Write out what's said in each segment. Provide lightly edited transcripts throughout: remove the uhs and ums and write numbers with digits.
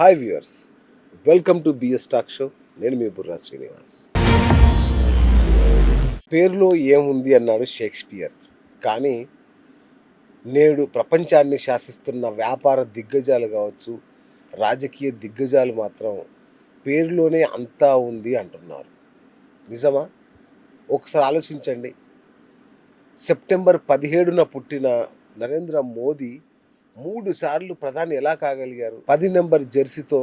Hi viewers, welcome to BS talk show. నేను మీ బుర్రా శ్రీనివాస్. పేరులో ఏముంది అన్నాడు షేక్స్పియర్. కానీ నేడు ప్రపంచాన్ని శాసిస్తున్న వ్యాపార దిగ్గజాలు కావచ్చు, రాజకీయ దిగ్గజాలు మాత్రం పేరులోనే అంతా ఉంది అంటున్నారు. నిజమా? ఒకసారి ఆలోచించండి. సెప్టెంబర్ 17న పుట్టిన నరేంద్ర మోదీ 3 సార్లు ప్రధాని ఎలా కాగలిగారు? 10 నెంబర్ జెర్సీతో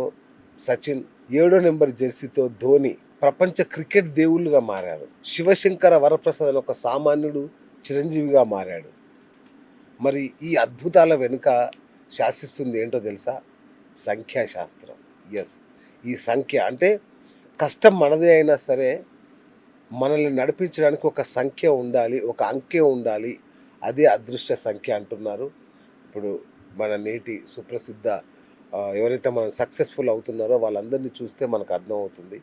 సచిన్, 7 నెంబర్ జెర్సీతో ధోని ప్రపంచ క్రికెట్ దేవుళ్ళుగా మారారు. శివశంకర వరప్రసాద్ అని ఒక సామాన్యుడు చిరంజీవిగా మారాడు. మరి ఈ అద్భుతాల వెనుక శాసిస్తుంది ఏంటో తెలుసా? సంఖ్యాశాస్త్రం. ఎస్, ఈ సంఖ్య అంటే కష్టం మనదే అయినా సరే మనల్ని నడిపించడానికి ఒక సంఖ్య ఉండాలి, ఒక అంకె ఉండాలి. అదే అదృష్ట సంఖ్య అంటున్నారు. ఇప్పుడు మన నేటి సుప్రసిద్ధ ఎవరైతే మనం సక్సెస్ఫుల్ అవుతున్నారో వాళ్ళందరినీ చూస్తే మనకు అర్థమవుతుంది.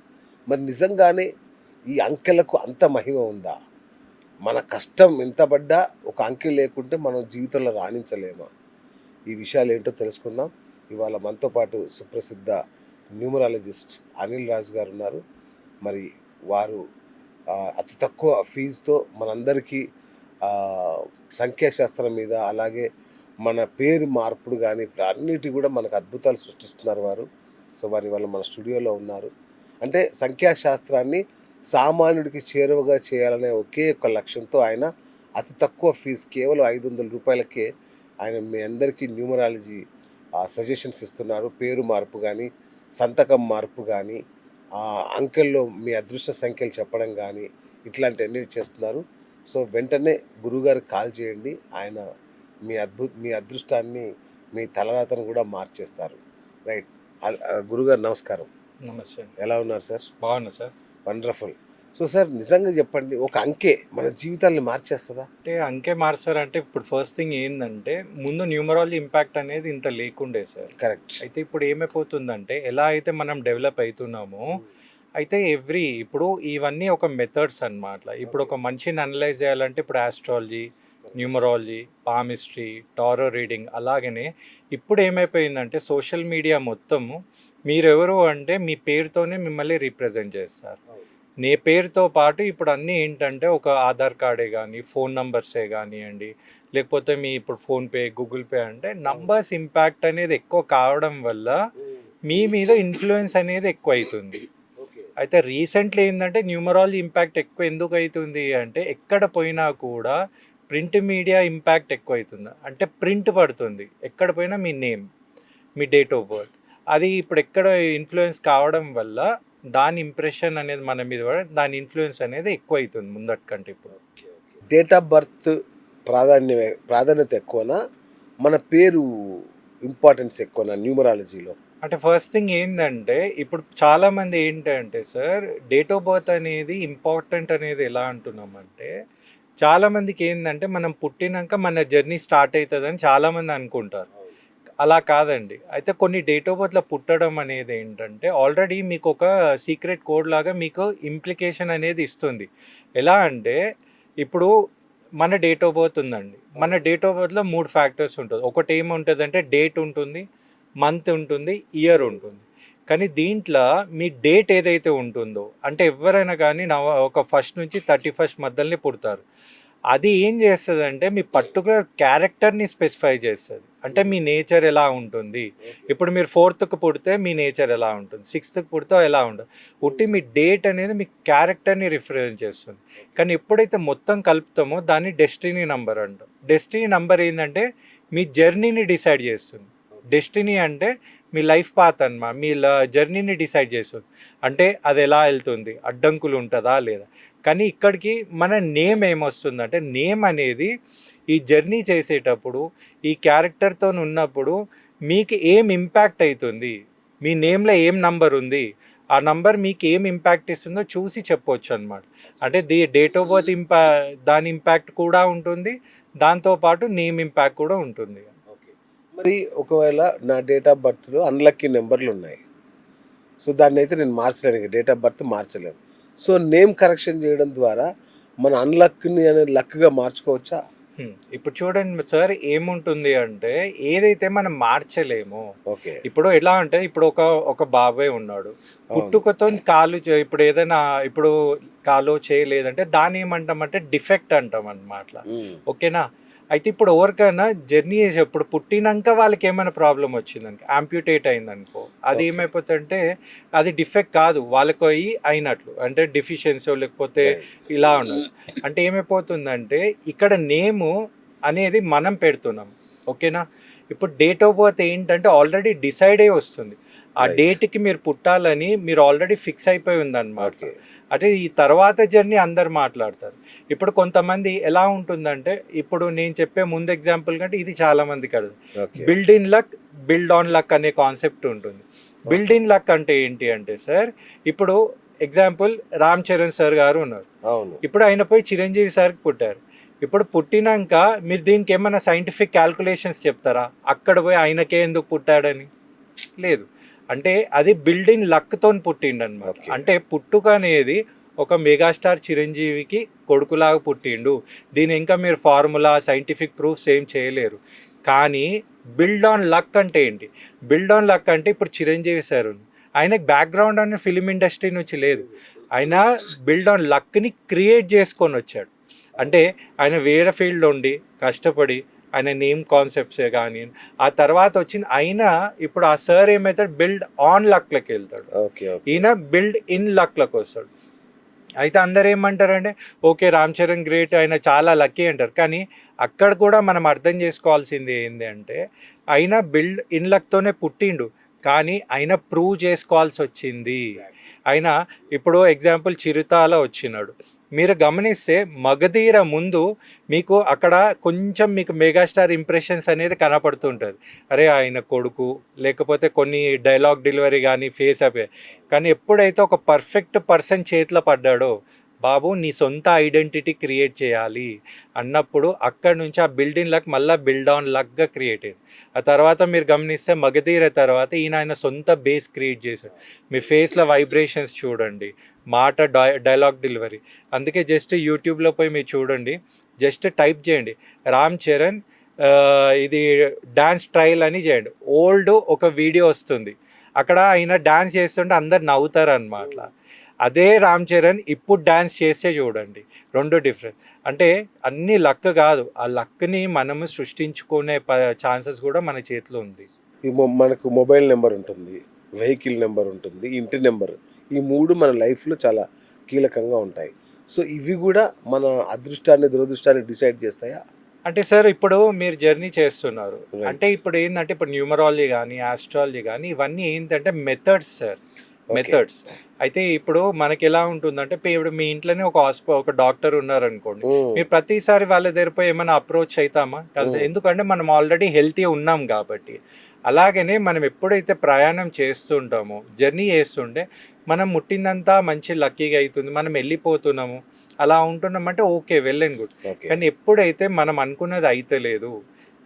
మరి నిజంగానే ఈ అంకెలకు అంత మహిమ ఉందా? మన కష్టం ఎంత పడ్డా ఒక అంకె లేకుంటే మనం జీవితంలో రాణించలేమా? ఈ విషయాలు ఏంటో తెలుసుకుందాం. ఇవాళ మనతో పాటు సుప్రసిద్ధ న్యూమరాలజిస్ట్ అనిల్ రాజు గారు ఉన్నారు. మరి వారు అతి తక్కువ ఫీజుతో మనందరికీ సంఖ్యాశాస్త్రం మీద, అలాగే మన పేరు మార్పుడు కానీ అన్నిటి కూడా మనకు అద్భుతాలు సృష్టిస్తున్నారు వారు. సో వారి వల్ల మన స్టూడియోలో ఉన్నారు. అంటే సంఖ్యాశాస్త్రాన్ని సామాన్యుడికి చేరువగా చేయాలనే ఒకే ఒక లక్ష్యంతో ఆయన అతి తక్కువ ఫీజు, కేవలం 500 రూపాయలకే ఆయన మీ అందరికీ న్యూమరాలజీ సజెషన్స్ ఇస్తున్నారు. పేరు మార్పు కానీ, సంతకం మార్పు కానీ, అంకెల్లో మీ అదృష్ట సంఖ్యలు చెప్పడం కానీ ఇట్లాంటివన్నీ చేస్తున్నారు. సో వెంటనే గురువుగారికి కాల్ చేయండి. ఆయన మీ అదృష్టాన్ని, మీ తలరాతను కూడా మార్చేస్తారు. రైట్. గురుగారు నమస్కారం. నమస్తే. ఎలా ఉన్నారు సార్? బాగున్నా సార్. వండర్ఫుల్. సో సార్, నిజంగా చెప్పండి, ఒక అంకె మన జీవితాన్ని మార్చేస్తుందా? అంటే అంకె మార్చారంటే ఇప్పుడు ఫస్ట్ థింగ్ ఏంటంటే ముందు న్యూమరాలజీ ఇంపాక్ట్ అనేది ఇంత లేకుండే సార్. కరెక్ట్. అయితే ఇప్పుడు ఏమైపోతుందంటే ఎలా అయితే మనం డెవలప్ అవుతున్నామో అయితే ఇప్పుడు ఇవన్నీ ఒక మెథడ్స్ అన్నమాట. ఇప్పుడు ఒక మనిషిని అనలైజ్ చేయాలంటే ఇప్పుడు astrology, numerology, palmistry, tarot reading, అలాగనే ఇప్పుడు ఏమైపోయిందంటే సోషల్ మీడియా మొత్తము మీరెవరు అంటే మీ పేరుతోనే మిమ్మల్ని రీప్రజెంట్ చేస్తారు. నీ పేరుతో పాటు ఇప్పుడు అన్నీ ఏంటంటే ఒక ఆధార్ కార్డే కానీ, ఫోన్ నంబర్సే కానివ్వండి, లేకపోతే మీ ఇప్పుడు ఫోన్పే, గూగుల్ పే అంటే నంబర్స్ ఇంపాక్ట్ అనేది ఎక్కువ కావడం వల్ల మీ మీద ఇన్ఫ్లుయెన్స్ అనేది ఎక్కువ అవుతుంది. అయితే రీసెంట్లీ ఏంటంటే న్యూమరాలజీ ఇంపాక్ట్ ఎక్కువ ఎందుకు అవుతుంది అంటే ఎక్కడ పోయినా కూడా ప్రింట్ మీడియా ఇంపాక్ట్ ఎక్కువ అవుతుంది. అంటే ప్రింట్ పడుతుంది ఎక్కడ పోయినా మీ నేమ్, మీ డేట్ ఆఫ్ బర్త్. అది ఇప్పుడు ఎక్కడ ఇన్ఫ్లుయెన్స్ కావడం వల్ల దాని ఇంప్రెషన్ అనేది మన మీద దాని ఇన్ఫ్లుయెన్స్ అనేది ఎక్కువ అవుతుంది ముందటి కంటే. ఇప్పుడు డేట్ ఆఫ్ బర్త్ ప్రాధాన్యత ఎక్కువనా, మన పేరు ఇంపార్టెన్స్ ఎక్కువనా న్యూమరాలజీలో? అంటే ఫస్ట్ థింగ్ ఏంటంటే ఇప్పుడు చాలామంది ఏంటంటే సార్ డేట్ ఆఫ్ బర్త్ అనేది ఇంపార్టెంట్ అనేది ఎలా అంటున్నామంటే చాలామందికి ఏంటంటే మనం పుట్టినాక మన జర్నీ స్టార్ట్ అవుతుందని చాలామంది అనుకుంటారు. అలా కాదండి. అయితే కొన్ని డేట్ ఆఫ్ బర్త్లో పుట్టడం అనేది ఏంటంటే ఆల్రెడీ మీకు ఒక సీక్రెట్ కోడ్ లాగా మీకు ఇంప్లికేషన్ అనేది ఇస్తుంది. ఎలా అంటే ఇప్పుడు మన డేట్ ఆఫ్ బర్త్ ఉందండి. మన డేట్ ఆఫ్ బర్త్లో 3 ఫ్యాక్టర్స్ ఉంటుంది. ఒకటి ఏముంటుందంటే డేట్ ఉంటుంది, మంత్ ఉంటుంది, ఇయర్ ఉంటుంది. కానీ దీంట్లో మీ డేట్ ఏదైతే ఉంటుందో అంటే ఎవరైనా కానీ ఒక 1st నుంచి 31st మధ్యలోనే పుడతారు. అది ఏం చేస్తుందంటే మీ పర్టికులర్ క్యారెక్టర్ని స్పెసిఫై చేస్తుంది. అంటే మీ నేచర్ ఎలా ఉంటుంది. ఇప్పుడు మీరు 4th పుడితే మీ నేచర్ ఎలా ఉంటుంది, 6th పుడితే ఎలా ఉంటుంది. పుట్టి మీ డేట్ అనేది మీ క్యారెక్టర్ని రిఫరెన్స్ చేస్తుంది. కానీ ఎప్పుడైతే మొత్తం కలుపుతామో దాన్ని డెస్టినీ నంబర్ అంటాం. డెస్టినీ నంబర్ ఏంటంటే మీ జర్నీని డిసైడ్ చేస్తుంది. డెస్టినీ అంటే మీ లైఫ్ పాత్ అన్నమాట, మీ జర్నీని డిసైడ్ చేస్తుంది. అంటే అది ఎలా వెళ్తుంది, అడ్డంకులు ఉంటుందా లేదా. కానీ ఇక్కడికి మన నేమ్ ఏమొస్తుందంటే నేమ్ అనేది ఈ జర్నీ చేసేటప్పుడు ఈ క్యారెక్టర్తో ఉన్నప్పుడు మీకు ఏం ఇంపాక్ట్ అవుతుంది, మీ నేమ్లో ఏం నంబర్ ఉంది, ఆ నంబర్ మీకు ఏం ఇంపాక్ట్ ఇస్తుందో చూసి చెప్పవచ్చు అనమాట. అంటే డేట్ ఆఫ్ బర్త్ దాని ఇంపాక్ట్ కూడా ఉంటుంది, దాంతోపాటు నేమ్ ఇంపాక్ట్ కూడా ఉంటుంది. మరి ఒకవేళ నా డేట్ ఆఫ్ బర్త్లో అన్లక్కీ నెంబర్లు ఉన్నాయి, సో దాన్ని అయితే నేను మార్చలేను, డేట్ ఆఫ్ బర్త్ మార్చలేను. సో నేమ్ కరెక్షన్ చేయడం ద్వారా మన అన్లక్ని అనేది లక్గా మార్చుకోవచ్చా? ఇప్పుడు చూడండి సార్, ఏముంటుంది అంటే ఏదైతే మనం మార్చలేమో, ఓకే. ఇప్పుడు ఎలా అంటే ఇప్పుడు ఒక బాబాయ్ ఉన్నాడు, అవును. పుట్టుకతో ఇప్పుడు ఏదైనా ఇప్పుడు కాలో చేయలేదంటే దాన్ని ఏమంటామంటే డిఫెక్ట్ అంటాం అన్నమాట. హ్మ్. ఓకేనా? అయితే ఇప్పుడు ఎవరికైనా జర్నీ చేసి ఇప్పుడు పుట్టినాక వాళ్ళకి ఏమైనా ప్రాబ్లం వచ్చిందనుకో, యాంప్యూటేట్ అయిందనుకో, అది ఓకే. ఏమైపోతుందంటే అది డిఫెక్ట్ కాదు, వాళ్ళకి అయినట్లు అంటే డెఫిషియన్సీ లేకపోతే రైట్. ఇలా ఉన్నది. అంటే ఏమైపోతుందంటే ఇక్కడ నేము అనేది మనం పెడుతున్నాం. ఓకేనా? ఇప్పుడు డేట్ ఆఫ్ బర్త్ ఏంటంటే ఆల్రెడీ డిసైడ్ అయ్యి వస్తుంది. ఆ రైట్. డేట్‌కి మీరు పుట్టాలని మీరు ఆల్రెడీ ఫిక్స్ అయిపోయి ఉందన్నమాట. ఓకే. అంటే ఈ తర్వాత జర్నీ అందరు మాట్లాడతారు. ఇప్పుడు కొంతమంది ఎలా ఉంటుందంటే, ఇప్పుడు నేను చెప్పే ముందు ఎగ్జాంపుల్ కంటే ఇది చాలా మందికి అర్థం. Okay. Build in luck, build on luck అనే కాన్సెప్ట్ ఉంటుంది. బిల్డ్ ఇన్ లక్ అంటే ఏంటి అంటే సార్, ఇప్పుడు ఎగ్జాంపుల్ రామ్ చరణ్ సార్ గారు ఉన్నారు. అవును. ఇప్పుడు ఆయన పోయి చిరంజీవి సార్కి పుట్టారు. ఇప్పుడు పుట్టినాక మీరు దీనికి ఏమైనా సైంటిఫిక్ క్యాల్కులేషన్స్ చెప్తారా? అక్కడ పోయి ఆయనకే ఎందుకు పుట్టాడని? లేదు. అంటే అది బిల్డ్ ఇన్ లక్‌తోని పుట్టిండనమాట. ఓకే. అంటే పుట్టుక అనేది ఒక మెగాస్టార్ చిరంజీవికి కొడుకులాగా పుట్టిండు. దీని ఇంకా మీరు ఫార్ములా, సైంటిఫిక్ ప్రూఫ్స్ ఏం చేయలేరు. కానీ బిల్డ్ ఆన్ లక్ అంటే ఏంటి? బిల్డ్ ఆన్ లక్ అంటే ఇప్పుడు చిరంజీవి సార్ ఆయనకి బ్యాక్‌గ్రౌండ్ అనే ఫిల్మ్ ఇండస్ట్రీ నుంచి లేదు. ఆయన బిల్డ్ ఆన్ లక్‌ని క్రియేట్ చేసుకొనొచ్చాడు. అంటే ఆయన వేరే ఫీల్డ్‌లో ఉండి కష్టపడి ఆయన నేమ్ కాన్సెప్ట్సే కానీ ఆ తర్వాత వచ్చింది అయినా ఇప్పుడు ఆ సార్ ఏమవుతాడు బిల్డ్ ఆన్ లక్లోకి వెళ్తాడు. ఓకే. ఓకే. ఈయన బిల్డ్ ఇన్ లక్లోకి వస్తాడు. అయితే అందరు ఏమంటారంటే ఓకే రామ్ చరణ్ గ్రేట్, ఆయన చాలా లక్కీ అంటారు. కానీ అక్కడ కూడా మనం అర్థం చేసుకోవాల్సింది ఏంటి అంటే ఆయన బిల్డ్ ఇన్ లక్తోనే పుట్టిండు, కానీ ఆయన ప్రూవ్ చేసుకోవాల్సి వచ్చింది. ఆయన ఇప్పుడు ఎగ్జాంపుల్ చిరుతాల వచ్చినాడు, మీరు గమనిస్తే మగధీర ముందు మీకు అక్కడ కొంచెం మీకు మెగాస్టార్ ఇంప్రెషన్స్ అనేది కనపడుతుంటుంది. అరే ఆయన కొడుకు, లేకపోతే కొన్ని డైలాగ్ డెలివరీ కానీ ఫేస్ అప్. కానీ ఎప్పుడైతే ఒక పర్ఫెక్ట్ పర్సన్ చేతిలో పడ్డాడో, బాబు నీ సొంత ఐడెంటిటీ క్రియేట్ చేయాలి అన్నప్పుడు అక్కడి నుంచి ఆ బిల్డింగ్ లక్ మళ్ళీ బిల్డ్ ఆన్ లక్గా క్రియేట్ అయింది. ఆ తర్వాత మీరు గమనిస్తే మగధీర తర్వాత ఆయన సొంత బేస్ క్రియేట్ చేశాడు. మీ ఫేస్లో వైబ్రేషన్స్ చూడండి, మాట డైలాగ్ డెలివరీ. అందుకే జస్ట్ యూట్యూబ్లో పోయి మీరు చూడండి, జస్ట్ టైప్ చేయండి రామ్ చరణ్ ఇది డ్యాన్స్ ట్రయల్ అని చేయండి, ఓల్డ్ ఒక వీడియో వస్తుంది. అక్కడ ఆయన డ్యాన్స్ చేస్తుంటే అందరు నవ్వుతారు అన్నమాట. అదే రామ్ చరణ్ ఇప్పుడు డ్యాన్స్ చేస్తే చూడండి, రెండు డిఫరెంట్. అంటే అన్ని లక్ కాదు, ఆ లక్ని మనము సృష్టించుకునే ఛాన్సెస్ కూడా మన చేతిలో ఉంది. మనకు మొబైల్ నెంబర్ ఉంటుంది, వెహికల్ నెంబర్ ఉంటుంది, ఇంటి నెంబర్. ఈ 3 మన లైఫ్‌లో చాలా కీలకంగా ఉంటాయి. సో, ఇవి గూడా మన అదృష్టాన్ని, దురదృష్టాన్ని డిసైడ్ చేస్తాయా? అంటే సార్ ఇప్పుడు మీరు జర్నీ చేస్తున్నారు రైట్. అంటే ఇప్పుడు ఏంటంటే ఇప్పుడు న్యూమరాలజీ కానీ ఆస్ట్రాలజీ కానీ ఇవన్నీ ఏంటంటే మెథడ్స్ సార్, ఓకే. మెథడ్స్. అయితే ఇప్పుడు మనకి ఎలా ఉంటుందంటే ఇప్పుడు మీ ఇంట్లోనే ఒక డాక్టర్ ఉన్నారనుకోండి, హ్మ్. మీరు ప్రతిసారి వాళ్ళ దగ్గర పోయి ఏమైనా అప్రోచ్ అవుతామా కలిసి? ఎందుకంటే మనం ఆల్రెడీ హెల్తీ ఉన్నాం కాబట్టి. అలాగనే మనం ఎప్పుడైతే ప్రయాణం చేస్తుంటామో, జర్నీ చేస్తుంటే మనం ముట్టిందంతా మంచి లక్కీగా అవుతుంది, మనం వెళ్ళిపోతున్నాము అలా ఉంటున్నామంటే okay well and good. Okay. కానీ ఎప్పుడైతే మనం అనుకున్నది అయితలేదు,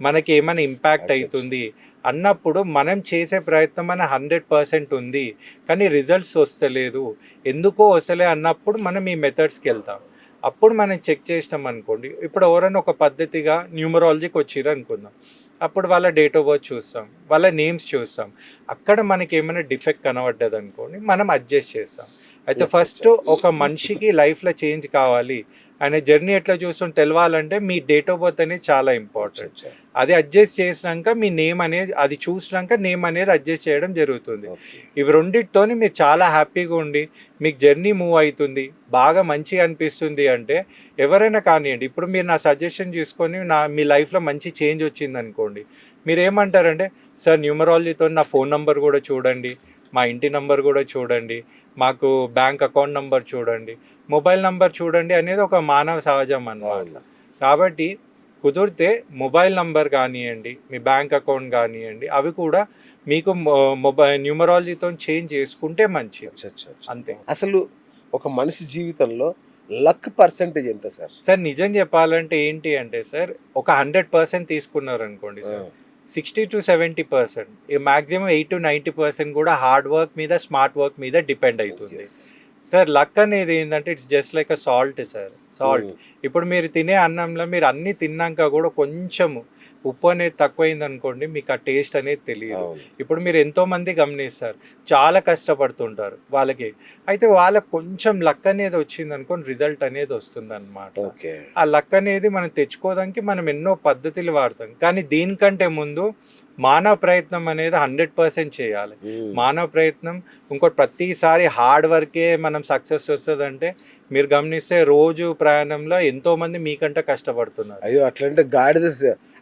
మనకి ఏమైనా ఇంపాక్ట్ అచ్చచ్చ. అవుతుంది అన్నప్పుడు మనం చేసే ప్రయత్నం మన 100% ఉంది, కానీ రిజల్ట్స్ వస్తలేదు, ఎందుకో వస్తలే అన్నప్పుడు మనం ఈ మెథడ్స్కి వెళ్తాం. అప్పుడు మనం చెక్ చేసినాం అనుకోండి, ఇప్పుడు ఎవరైనా ఒక పద్ధతిగా న్యూమరాలజీకి వచ్చిర్రు అనుకుందాం, అప్పుడు వాళ్ళ డేట్ ఆఫ్ బర్త్ చూస్తాం, వాళ్ళ నేమ్స్ చూస్తాం. అక్కడ మనకి ఏమైనా డిఫెక్ట్ కనబడ్డది అనుకోండి, మనం అడ్జస్ట్ చేస్తాం. అయితే ఫస్ట్ ఒక మనిషికి లైఫ్లో చేంజ్ కావాలి, ఆయన జర్నీ ఎట్లా చూస్తుంటే తెలవాలంటే మీ డేట్ ఆఫ్ బర్త్ అనేది చాలా ఇంపార్టెంట్. అచ్చచ్చ. అది అడ్జస్ట్ చేసినాక మీ నేమ్ అనేది, అది చూసినాక నేమ్ అనేది అడ్జస్ట్ చేయడం జరుగుతుంది. ఓకే. ఇవి రెండిటితోని మీరు చాలా హ్యాపీగా ఉండి మీకు జర్నీ మూవ్ అవుతుంది, బాగా మంచిగా అనిపిస్తుంది అంటే ఎవరైనా కానివ్వండి. ఇప్పుడు మీరు నా సజెషన్ చూసుకొని మీ లైఫ్లో మంచి చేంజ్ వచ్చింది అనుకోండి, మీరు ఏమంటారంటే సార్ న్యూమరాలజీతో నా ఫోన్ నంబర్ కూడా చూడండి, మా ఇంటి నంబర్ కూడా చూడండి, మాకు బ్యాంక్ అకౌంట్ నంబర్ చూడండి, మొబైల్ నంబర్ చూడండి అనేది ఒక మానవ సహజం అన్నమాట. అవును. కాబట్టి కుదిరితే మొబైల్ నంబర్ కానివ్వండి, మీ బ్యాంక్ అకౌంట్ కానివ్వండి, అవి కూడా మీకు న్యూమరాలజీతో చేంజ్ చేసుకుంటే మంచిది. అచ్చచ్చ. అంతే అసలు ఒక మనిషి జీవితంలో లక్ పర్సెంటేజ్ ఎంత సార్? సార్. నిజం చెప్పాలంటే ఏంటి అంటే సార్, ఒక 100% తీసుకున్నారనుకోండి ఆ. సార్, 60-70%, మ్యాక్సిమం 80-90% కూడా హార్డ్ వర్క్ మీద, స్మార్ట్ వర్క్ మీద డిపెండ్ అవుతుంది. Yes. సార్ లక్ అనేది ఏంటంటే it's just like a salt sir, salt. Um, ఇప్పుడు మీరు తినే అన్నంలో మీరు అన్ని తిన్నాక కూడా కొంచెము ఉప్పు అనేది తక్కువైంది అనుకోండి, మీకు ఆ టేస్ట్ అనేది తెలియదు. అవును. ఇప్పుడు మీరు ఎంతోమంది గమనిస్తారు, చాలా కష్టపడుతుంటారు వాళ్ళకి, అయితే వాళ్ళకి కొంచెం లక్ అనేది వచ్చింది అనుకోండి, రిజల్ట్ అనేది వస్తుంది అనమాట. ఓకే. ఆ లక్ అనేది మనం తెచ్చుకోవడానికి మనం ఎన్నో పద్ధతులు వాడతాం, కానీ దీనికంటే ముందు మానవ ప్రయత్నం అనేది 100% చేయాలి. ఉమ్. మానవ ప్రయత్నం, ఇంకోటి ప్రతిసారి హార్డ్ వర్కే మనం సక్సెస్ వస్తుందంటే, మీరు గమనిస్తే రోజు ప్రయాణంలో ఎంతోమంది మీకంటే కష్టపడుతున్నారు. అయ్యో, అట్లంటే గాడిద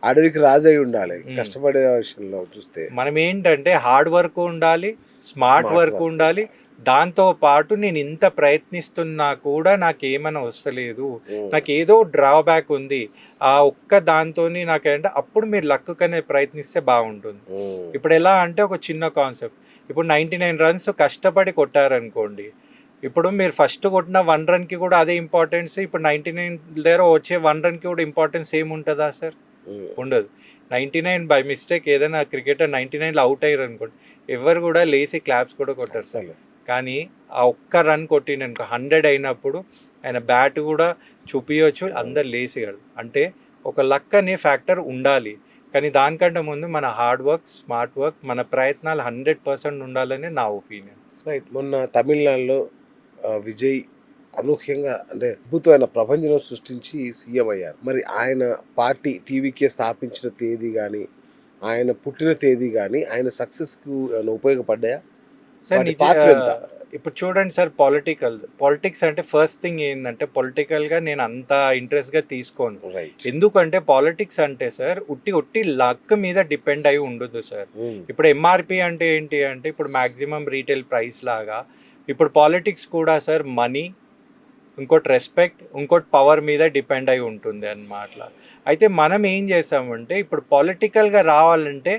అడవికి రాజై ఉండాలి ఉమ్. కష్టపడే విషయంలో చూస్తే. మనం ఏంటంటే హార్డ్ వర్క్ ఉండాలి, స్మార్ట్ వర్క్ ఉండాలి. దాంతో పాటు నేను ఇంత ప్రయత్నిస్తున్నా కూడా నాకు ఏమైనా వస్తలేదు, ఉమ్, నాకు ఏదో డ్రాబ్యాక్ ఉంది, ఆ ఒక్క దాంతోని నాకేంటే అప్పుడు మీరు లక్ కనే ప్రయత్నిస్తే బాగుంటుంది. ఉమ్, ఇప్పుడు ఎలా అంటే ఒక చిన్న కాన్సెప్ట్, ఇప్పుడు 99 రన్స్ కష్టపడి కొట్టారనుకోండి, ఇప్పుడు మీరు ఫస్ట్ కొట్టిన 1 రన్కి కూడా అదే ఇంపార్టెన్స్, ఇప్పుడు 99 దగ్గర వచ్చే 1 రన్కి కూడా ఇంపార్టెన్స్ ఏముంటుందా సార్? ఉమ్. ఉండదు. 99 బై మిస్టేక్ ఏదైనా క్రికెటర్ 99లో అవుట్ అయ్యారు అనుకోండి, ఎవరు కూడా లేసి క్లాప్స్ కూడా కొట్టారు. అస్సలు. కానీ ఆ ఒక్క రన్ కొట్టిననుకో 100 అయినప్పుడు ఆయన బ్యాట్ కూడా చూపించవచ్చు, అందరు లేసిగలరు. అంటే ఒక లక్ అనే ఫ్యాక్టర్ ఉండాలి, కానీ దానికంటే ముందు మన హార్డ్ వర్క్, స్మార్ట్ వర్క్, మన ప్రయత్నాలు 100% ఉండాలని నా ఒపీనియన్. రైట్. మొన్న తమిళనాడులో విజయ్ అనూహ్యంగా అంటే అద్భుతమైన ప్రభంజనం సృష్టించి సీఎం అయ్యారు. మరి ఆయన పార్టీ టీవీకే స్థాపించిన తేదీ కానీ, ఆయన పుట్టిన తేదీ కానీ ఆయన సక్సెస్కు ఏమైనా ఉపయోగపడ్డాయా? సార్ వాటి పాత్ర ఎంత? ఇప్పుడు చూడండి సార్, పాలిటిక్స్ అంటే ఫస్ట్ థింగ్ ఏంటంటే, పొలిటికల్గా నేను అంత ఇంట్రెస్ట్గా తీసుకోను. రైట్. ఎందుకంటే పాలిటిక్స్ అంటే సార్ ఒట్టి లక్ మీద డిపెండ్ అయి ఉండదు సార్. ఇప్పుడు ఎంఆర్పి అంటే ఏంటి అంటే, ఇప్పుడు మ్యాక్సిమం రీటైల్ ప్రైస్ లాగా ఇప్పుడు పాలిటిక్స్ కూడా సార్ మనీ, ఇంకోటి రెస్పెక్ట్, ఇంకోటి పవర్ మీద డిపెండ్ అయి ఉంటుంది అన్నమాట. అయితే మనం ఏం చేసామంటే, ఇప్పుడు పొలిటికల్గా రావాలంటే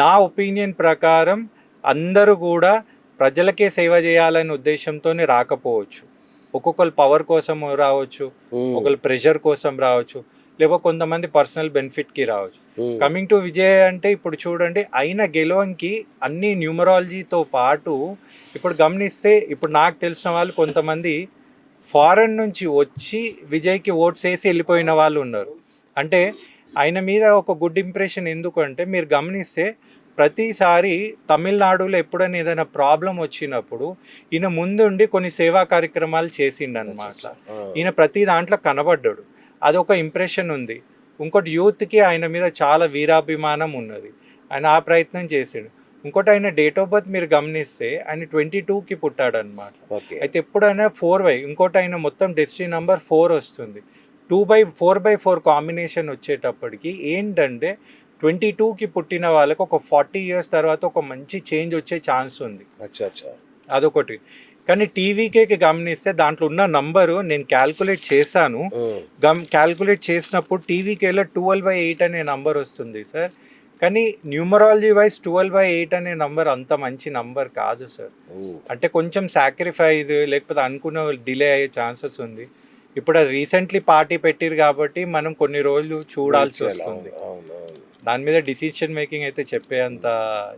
నా ఒపీనియన్ ప్రకారం అందరూ కూడా ప్రజలకే సేవ చేయాలనే ఉద్దేశంతోనే రాకపోవచ్చు. ఒక్కొక్కరు పవర్ కోసం రావచ్చు, ఒకళ్ళు ప్రెషర్ కోసం రావచ్చు, లేకపోతే కొంతమంది పర్సనల్ బెనిఫిట్కి రావచ్చు. కమింగ్ టు విజయ్ అంటే ఇప్పుడు చూడండి, అయిన గెలవంకి అన్ని న్యూమరాలజీతో పాటు ఇప్పుడు గమనిస్తే, ఇప్పుడు నాకు తెలిసిన వాళ్ళు కొంతమంది ఫారెన్ నుంచి వచ్చి విజయ్కి ఓట్స్ వేసి వెళ్ళిపోయిన వాళ్ళు ఉన్నారు. అంటే ఆయన మీద ఒక గుడ్ ఇంప్రెషన్ ఎందుకంటే, మీరు గమనిస్తే ప్రతిసారి తమిళనాడులో ఎప్పుడైనా ఏదైనా ప్రాబ్లం వచ్చినప్పుడు ఈయన ముందుండి కొన్ని సేవా కార్యక్రమాలు చేసిండనమాట. ఈయన ప్రతి దాంట్లో కనబడ్డాడు, అదొక ఇంప్రెషన్ ఉంది. ఇంకోటి యూత్కి ఆయన మీద చాలా వీరాభిమానం ఉన్నది, ఆయన ఆ ప్రయత్నం చేసాడు. ఇంకోటి ఆయన డేట్ ఆఫ్ బర్త్ మీరు గమనిస్తే ఆయన 22కి పుట్టాడు అనమాట. అయితే ఎప్పుడైనా 4Y, ఇంకోటి ఆయన మొత్తం డెస్టినీ నెంబర్ 4 వస్తుంది. 4/4 కాంబినేషన్ వచ్చేటప్పటికి ఏంటంటే 22కి పుట్టిన వాళ్ళకి ఒక 40 years తర్వాత ఒక మంచి చేంజ్ వచ్చే ఛాన్స్ ఉంది. అదొకటి. కానీ టీవీకేకి గమనిస్తే దాంట్లో ఉన్న నంబరు నేను క్యాల్కులేట్ చేశాను. క్యాల్కులేట్ చేసినప్పుడు టీవీకేలో 12/8 అనే నంబర్ వస్తుంది సార్. కానీ న్యూమరాలజీ వైజ్ 12/8 అనే నంబర్ అంత మంచి నంబర్ కాదు సార్. అంటే కొంచెం సాక్రిఫైస్ లేకపోతే అనుకున్న డిలే అయ్యే ఛాన్సెస్ ఉంది. ఇప్పుడు అది రీసెంట్లీ పార్టీ పెట్టిరు కాబట్టి మనం కొన్ని రోజులు చూడాల్సి వస్తుంది. దాని మీద డిసిషన్ మేకింగ్ అయితే చెప్పేంత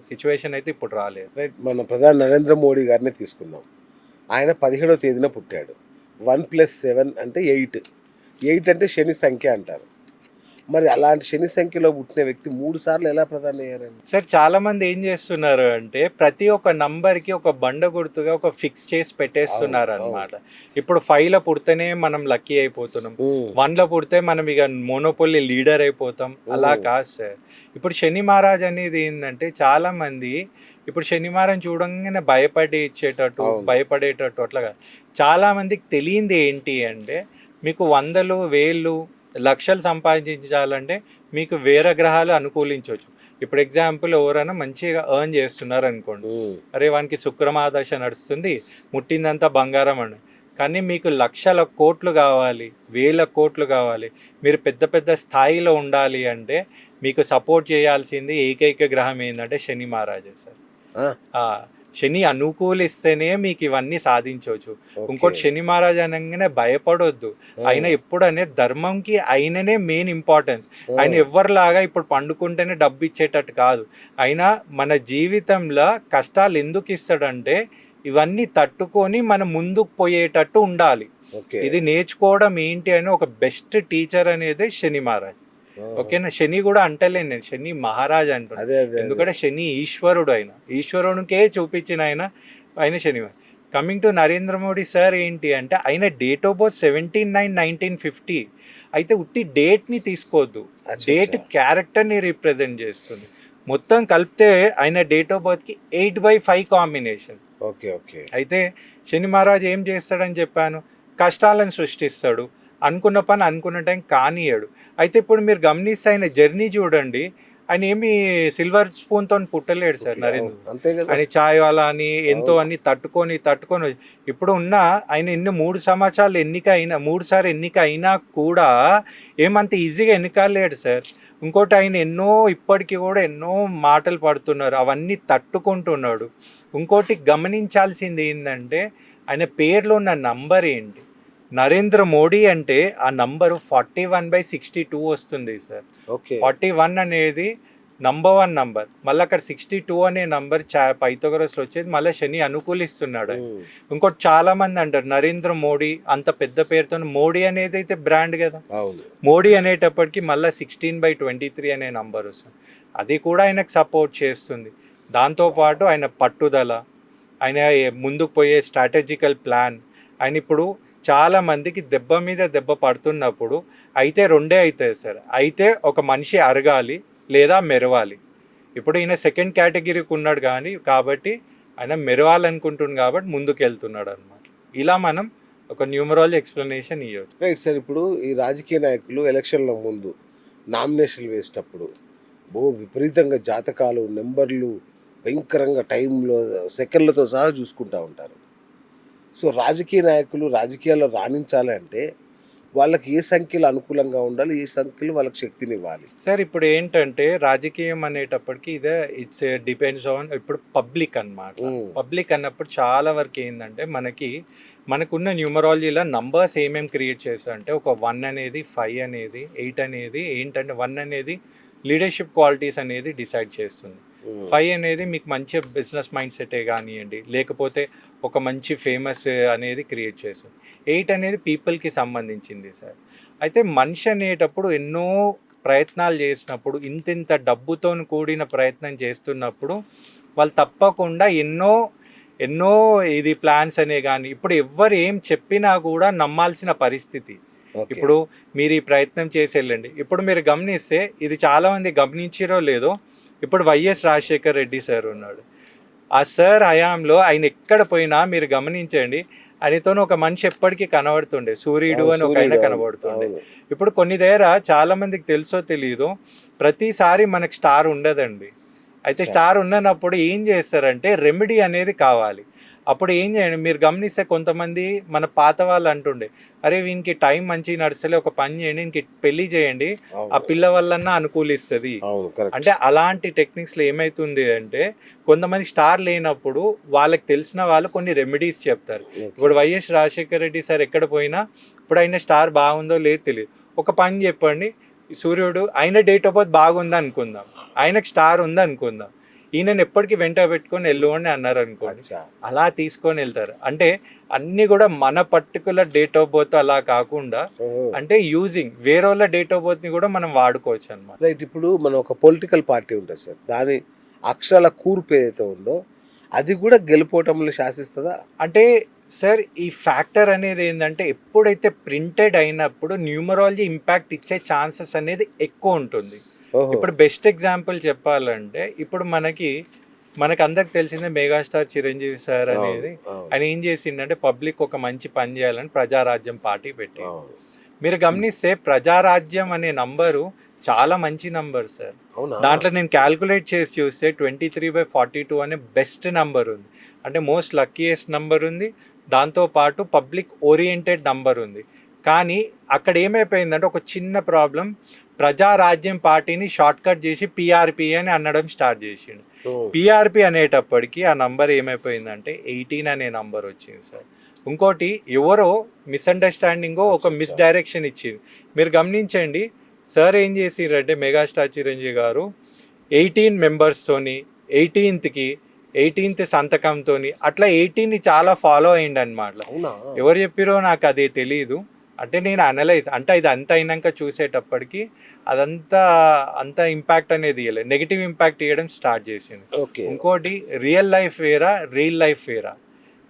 సిచ్యువేషన్ అయితే ఇప్పుడు రాలేదు. రైట్. మన ప్రధాని నరేంద్ర మోడీ గారిని తీసుకుందాం. ఆయన 17వ తేదీన పుట్టాడు. 1 + 7 అంటే 8. 8 అంటే శని సంఖ్య అంటారు. మరి అలాంటి శని సంఖ్యలో పుట్టిన వ్యక్తి 3 సార్లు ఎలా ప్రధాని అయ్యారండి? సార్ చాలా మంది ఏం చేస్తున్నారు అంటే, ప్రతి ఒక్క నంబర్కి ఒక బండ గుర్తుగా ఒక ఫిక్స్ చేసి పెట్టేస్తున్నారు అనమాట. ఇప్పుడు 5లో పుడితేనే మనం లక్కీ అయిపోతున్నాం, 1లో పుడితే మనం ఇక మోనోపోలీ లీడర్ అయిపోతాం. అలా కాదు సార్. ఇప్పుడు శని మహారాజ్ అనేది ఏంటంటే, చాలా మంది ఇప్పుడు శని మహారాజ్ చూడంగానే భయపడేటట్టు అట్లా కాదు. చాలా మందికి తెలియంది ఏంటి అంటే, మీకు 100,000, 1,000, లక్షలు సంపాదించాలంటే మీకు వేరే గ్రహాలు అనుకూలించవచ్చు. ఇప్పుడు ఎగ్జాంపుల్ ఎవరైనా మంచిగా ఎర్న్ చేస్తున్నారు అనుకోండి, అరే వానికి శుక్రమాదశ నడుస్తుంది, ముట్టిందంతా బంగారం అని. కానీ మీకు లక్షల కోట్లు కావాలి, వేల కోట్లు కావాలి, మీరు పెద్ద పెద్ద స్థాయిలో ఉండాలి అంటే మీకు సపోర్ట్ చేయాల్సింది ఏకైక గ్రహం ఏంటంటే శని మహారాజే సార్. శని అనుకూలిస్తేనే మీకు ఇవన్నీ సాధించవచ్చు. ఇంకోటి శని మహారాజ్ అనగానే భయపడొద్దు. ఆయన ఎప్పుడనే ధర్మంకి ఆయననే మెయిన్ ఇంపార్టెన్స్. ఆయన ఎవరిలాగా ఇప్పుడు పండుకుంటేనే డబ్బు ఇచ్చేటట్టు కాదు. ఆయన మన జీవితంలో కష్టాలు ఎందుకు ఇస్తాడంటే, ఇవన్నీ తట్టుకొని మనం ముందుకు పోయేటట్టు ఉండాలి. ఓకే. ఇది నేర్చుకోవడం ఏంటి అని ఒక బెస్ట్ టీచర్ అనేది శని మహారాజ్. ఓకేనా, శని కూడా అంటలేను నేను, శని మహారాజ్ అంటున్నాను. అదే అదే ఎందుకంటే శని ఈశ్వరుడు, ఆయన ఈశ్వరునికే చూపించిన ఆయన Shani. Coming to Narendra Modi sir ఏంటి అంటే, ఆయన డేట్ ఆఫ్ బర్త్ 17/9/1950. అయితే ఉట్టి డేట్ని తీసుకోవద్దు, డేట్ క్యారెక్టర్ని రిప్రజెంట్ చేస్తుంది. మొత్తం కలిపితే ఆయన డేట్ ఆఫ్ బర్త్కి 8/5 కాంబినేషన్. Okay okay. అయితే శని మహారాజ్ ఏం చేస్తాడని చెప్పాను, కష్టాలను సృష్టిస్తాడు, అనుకున్న పని అనుకున్న టైం కానియడు. అయితే ఇప్పుడు మీరు గమనిస్తే ఆయన జర్నీ చూడండి, ఆయన ఏమి సిల్వర్ స్పూన్తో పుట్టలేడు సార్ నరేంద్ర. అంతే కదా. ఆయన ఛాయ్ వాళ్ళ అని ఎంతో అన్ని తట్టుకొని ఇప్పుడు ఉన్న ఆయన 3 సంవత్సరాలు ఎన్నిక అయినా, 3 సార్లు ఎన్నిక అయినా కూడా ఏమంత ఈజీగా ఎన్నికలేడు సార్. ఇంకోటి ఆయన ఇప్పటికీ కూడా ఎన్నో మాటలు పడుతున్నారు, అవన్నీ తట్టుకుంటున్నాడు. ఇంకోటి గమనించాల్సింది ఏంటంటే, ఆయన పేర్లో ఉన్న నంబర్ ఏంటి, నరేంద్ర మోడీ అంటే ఆ నంబరు 41/62 వస్తుంది సార్. 41 అనేది నంబర్ 1 నంబర్, మళ్ళీ అక్కడ 62 అనే నంబర్ పైథాగరస్లో వచ్చేది, మళ్ళీ శని అనుకూలిస్తున్నాడు. ఇంకోటి చాలా మంది అంటారు నరేంద్ర మోడీ అంత పెద్ద పేరుతో, మోడీ అనేది అయితే బ్రాండ్ కదా, మోడీ అనేటప్పటికి మళ్ళీ 16/23 అనే నంబర్ వస్తుంది, అది కూడా ఆయనకు సపోర్ట్ చేస్తుంది. దాంతోపాటు ఆయన పట్టుదల, ఆయన ముందుకు పోయే స్ట్రాటజికల్ ప్లాన్. ఆయన ఇప్పుడు చాలా మందికి దెబ్బ మీద దెబ్బ పడుతున్నప్పుడు అయితే 2 అవుతాయి సార్, అయితే ఒక మనిషి అరగాలి లేదా మెరవాలి. ఇప్పుడు ఈయన సెకండ్ కేటగిరీకి ఉన్నాడు కానీ, కాబట్టి ఆయన మెరవాలనుకుంటున్నాడు కాబట్టి ముందుకు వెళ్తున్నాడు అనమాట. ఇలా మనం ఒక న్యూమరాలజీ ఎక్స్ప్లెనేషన్ ఇవ్వచ్చు. Right sir. ఇప్పుడు ఈ రాజకీయ నాయకులు ఎలక్షన్ల ముందు నామినేషన్లు వేసేటప్పుడు విపరీతంగా జాతకాలు, నెంబర్లు భయంకరంగా టైంలో సెకండ్లతో సహా చూసుకుంటూ ఉంటారు. సో రాజకీయ నాయకులు రాజకీయాల్లో రాణించాలంటే వాళ్ళకి ఏ సంఖ్యలు అనుకూలంగా ఉండాలి, ఏ సంఖ్యలు వాళ్ళకి శక్తిని ఇవ్వాలి సార్? ఇప్పుడు ఏంటంటే రాజకీయం అనేటప్పటికి ఇట్స్ డిపెండ్స్ ఆన్ ఇప్పుడు పబ్లిక్ అన్నమాట. పబ్లిక్ అన్నప్పుడు చాలా వరకు ఏంటంటే మనకున్న న్యూమరాలజీలో నంబర్స్ ఏమేమి క్రియేట్ చేస్తాయి అంటే, ఒక 1 అనేది, 5 అనేది, 8 అనేది ఏంటంటే, 1 అనేది లీడర్షిప్ క్వాలిటీస్ అనేది డిసైడ్ చేస్తుంది. 5 అనేది మీకు మంచి బిజినెస్ మైండ్ సెటే కానివ్వండి, లేకపోతే ఒక మంచి ఫేమస్ అనేది క్రియేట్ చేస్తుంది. 8 అనేది పీపుల్కి సంబంధించింది సార్. అయితే మనిషి అనేటప్పుడు ఎన్నో ప్రయత్నాలు చేసినప్పుడు, ఇంత డబ్బుతో కూడిన ప్రయత్నం చేస్తున్నప్పుడు వాళ్ళు తప్పకుండా ఎన్నో ఇది ప్లాన్స్ అనే కానీ, ఇప్పుడు ఎవ్వరు ఏం చెప్పినా కూడా నమ్మాల్సిన పరిస్థితి. ఇప్పుడు మీరు ఈ ప్రయత్నం చేసి వెళ్ళండి. ఇప్పుడు మీరు గమనిస్తే, ఇది చాలామంది గమనించారో లేదో, ఇప్పుడు వైఎస్ రాజశేఖర్ రెడ్డి సార్ ఉన్నాడు. ఆ సార్ హయాంలో ఆయన ఎక్కడ పోయినా మీరు గమనించండి, ఆయనతో ఒక మనిషి ఎప్పటికీ కనబడుతుండే, సూర్యుడు అని ఒక ఆయన కనబడుతుండే. ఇప్పుడు కొన్ని దగ్గర చాలా మందికి తెలుసో తెలియదు, ప్రతిసారి మనకు స్టార్ ఉండదండి. అయితే స్టార్ ఉన్నప్పుడు ఏం చేస్తారంటే, రెమెడీ అనేది కావాలి. అప్పుడు ఏం చేయండి, మీరు గమనిస్తే కొంతమంది మన పాత వాళ్ళు అంటుండే, అరే వీనికి టైం మంచిగా నడుస్తలే, ఒక పని చేయండి, ఇంక పెళ్లి చేయండి, ఆ పిల్ల వల్లన్నా అనుకూలిస్తుంది. అంటే అలాంటి టెక్నిక్స్లో ఏమవుతుంది అంటే, కొంతమంది స్టార్ లేనప్పుడు వాళ్ళకి తెలిసిన వాళ్ళు కొన్ని రెమెడీస్ చెప్తారు. ఇప్పుడు వైఎస్ రాజశేఖర్ రెడ్డి సార్ ఎక్కడ పోయినా, ఇప్పుడు ఆయన స్టార్ బాగుందో లేదో తెలియదు, ఒక పని చెప్పండి, సూర్యుడు ఆయన డేట్ ఆఫ్ బర్త్ బాగుంది అనుకుందాం, ఆయనకు స్టార్ ఉంది అనుకుందాం, ఈయనని ఎప్పటికీ వెంట పెట్టుకొని వెళ్ళు అని అన్నారు అనుకోండి, అలా తీసుకొని వెళ్తారు. అంటే అన్నీ కూడా మన పర్టికులర్ డేట్ ఆఫ్ బర్త్ అలా కాకుండా, అంటే యూజింగ్ వేరే వాళ్ళ డేట్ ఆఫ్ బర్త్ని కూడా మనం వాడుకోవచ్చు అనమాట. రైట్. ఇప్పుడు మనం ఒక పొలిటికల్ పార్టీ ఉంటుంది సార్, దాని అక్షరాల కూర్పు ఏదైతే ఉందో అది కూడా గెలుపోవటంలో శాసిస్తుందా? అంటే సార్ ఈ ఫ్యాక్టర్ అనేది ఏంటంటే, ఎప్పుడైతే ప్రింటెడ్ అయినప్పుడు న్యూమరాలజీ ఇంపాక్ట్ ఇచ్చే ఛాన్సెస్ అనేది ఎక్కువ ఉంటుంది. ఇప్పుడు బెస్ట్ ఎగ్జాంపుల్ చెప్పాలంటే, ఇప్పుడు మనకి అందరికి తెలిసిందే మెగాస్టార్ చిరంజీవి సార్ అనేది, ఆయన ఏం చేసిండంటే, పబ్లిక్ ఒక మంచి పని చేయాలని ప్రజారాజ్యం పార్టీ పెట్టి, మీరు గమనిస్తే ప్రజారాజ్యం అనే నంబరు చాలా మంచి నంబర్ సార్. దాంట్లో నేను క్యాల్కులేట్ చేసి చూస్తే 23/42 అనే బెస్ట్ నంబర్ ఉంది, అంటే మోస్ట్ లక్కీయెస్ట్ నంబర్ ఉంది. దాంతోపాటు పబ్లిక్ ఓరియంటెడ్ నంబర్ ఉంది. కానీ అక్కడ ఏమైపోయిందంటే, ఒక చిన్న ప్రాబ్లం, ప్రజారాజ్యం పార్టీని షార్ట్ కట్ చేసి పిఆర్పి అని అనడం స్టార్ట్ చేసిండు. పిఆర్పి అనేటప్పటికి ఆ నంబర్ ఏమైపోయిందంటే 18 అనే నంబర్ వచ్చింది సార్. ఇంకోటి ఎవరో మిస్అండర్స్టాండింగో ఒక మిస్డైరెక్షన్ ఇచ్చింది. మీరు గమనించండి, సార్ ఏం చేసిరంటే మెగాస్టార్ చిరంజీవి గారు 18 మెంబర్స్తోని 18th 18th సంతకంతోని అట్లా 18ని చాలా ఫాలో అయ్యిండు అనమాట. అవునా? ఎవరు చెప్పిరో నాకు అది తెలియదు. అంటే నేను అనలైజ్ అంటే ఇది అంత అయినాక చూసేటప్పటికి అదంతా అంత ఇంపాక్ట్ అనేది ఇవ్వలేదు, నెగిటివ్ ఇంపాక్ట్ ఇవ్వడం స్టార్ట్ చేసింది. ఓకే. ఇంకోటి రియల్ లైఫ్ వేరా, రియల్ లైఫ్ వేరా.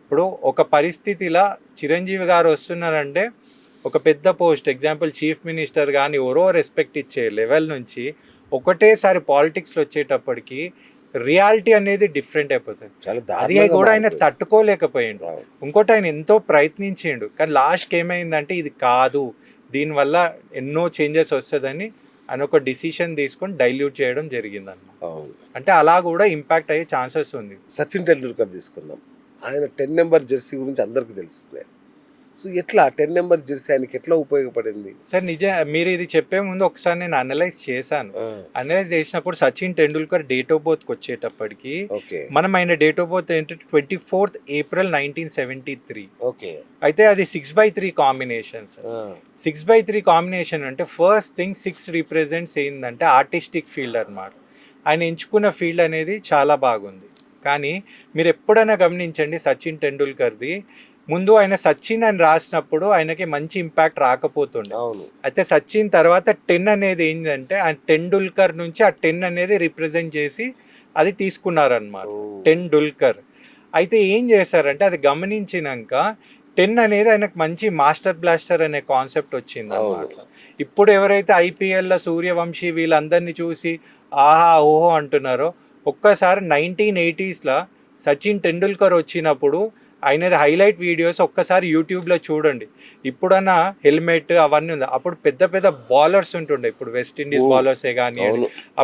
ఇప్పుడు ఒక పరిస్థితిలా చిరంజీవి గారు వస్తున్నారంటే ఒక పెద్ద పోస్ట్ ఎగ్జాంపుల్ చీఫ్ మినిస్టర్ కానీ ఎవరో రెస్పెక్ట్ ఇచ్చే లెవెల్ నుంచి ఒకటేసారి పాలిటిక్స్లో వచ్చేటప్పటికి రియాలిటీ అనేది డిఫరెంట్ అయిపోతుంది. చాలా అది దారుణంగా కూడా ఆయన మారిపోయింది. తట్టుకోలేకపోయిండు. అవును. ఇంకోటి ఆయన ఎంతో ప్రయత్నించిండు, కానీ లాస్ట్కి ఏమైందంటే ఇది కాదు, దీనివల్ల ఎన్నో చేంజెస్ వస్తుందని ఆయన ఒక డిసిషన్ తీసుకొని డైల్యూట్ చేయడం జరిగిందన్న. అవును. అంటే అలా కూడా ఇంపాక్ట్ అయ్యే ఛాన్సెస్ ఉంది. సచిన్ టెండూల్కర్ తీసుకుందాం. ఆయన 10 నెంబర్ జెర్సీ గురించి అందరికీ తెలుస్తుంది. సో ఎట్లా 10 నెంబర్ జెర్సీ ఆయనకి ఎట్లా ఉపయోగపడింది? సార్ మీరు ఇది చెప్పే ముందు ఒకసారి నేను అనలైజ్ చేశాను. ఆ, అనలైజ్ చేసినప్పుడు సచిన్ టెండూల్కర్ డేట్ ఆఫ్ బర్త్కి వచ్చేటప్పటికి ఓకే. మనం ఆయన డేట్ ఆఫ్ బర్త్ ఏంటంటే 24th April 1973. ఓకే. అయితే అది 6/3 కాంబినేషన్ సార్. ఆ, 6/3 కాంబినేషన్ అంటే ఫస్ట్ థింగ్ 6 రిప్రజెంట్స్ ఏంటంటే ఆర్టిస్టిక్ ఫీల్డ్ అన్నమాట. ఆయన ఎంచుకున్న ఫీల్డ్ అనేది చాలా బాగుంది. కానీ మీరు ఎప్పుడైనా గమనించండి సచిన్ టెండూల్కర్ది ముందు ఆయన సచిన్ అని రాసినప్పుడు ఆయనకి మంచి ఇంపాక్ట్ రాకపోతుండే. అవును. అయితే సచిన్ తర్వాత 10 అనేది ఏంటంటే ఆ టెండూల్కర్ నుంచి ఆ 10 అనేది రిప్రజెంట్ చేసి అది తీసుకున్నారనమాట, ఓ. టెండూల్కర్. అయితే ఏం చేశారంటే అది గమనించినాక 10 అనేది ఆయనకు మంచి మాస్టర్ బ్లాస్టర్ అనే కాన్సెప్ట్ వచ్చింది అన్నమాట. ఇప్పుడు ఎవరైతే ఐపీఎల్లో సూర్యవంశీ వీళ్ళందరినీ చూసి ఆహా ఓహో అంటున్నారో ఒక్కసారి 1980sలో సచిన్ టెండూల్కర్ వచ్చినప్పుడు ఆయనది హైలైట్ వీడియోస్ ఒక్కసారి యూట్యూబ్లో చూడండి. ఇప్పుడన్నా హెల్మెట్ అవన్నీ ఉంది, అప్పుడు పెద్ద పెద్ద బౌలర్స్ ఉంటుండే, ఇప్పుడు వెస్టిండీస్ బౌలర్సే కానీ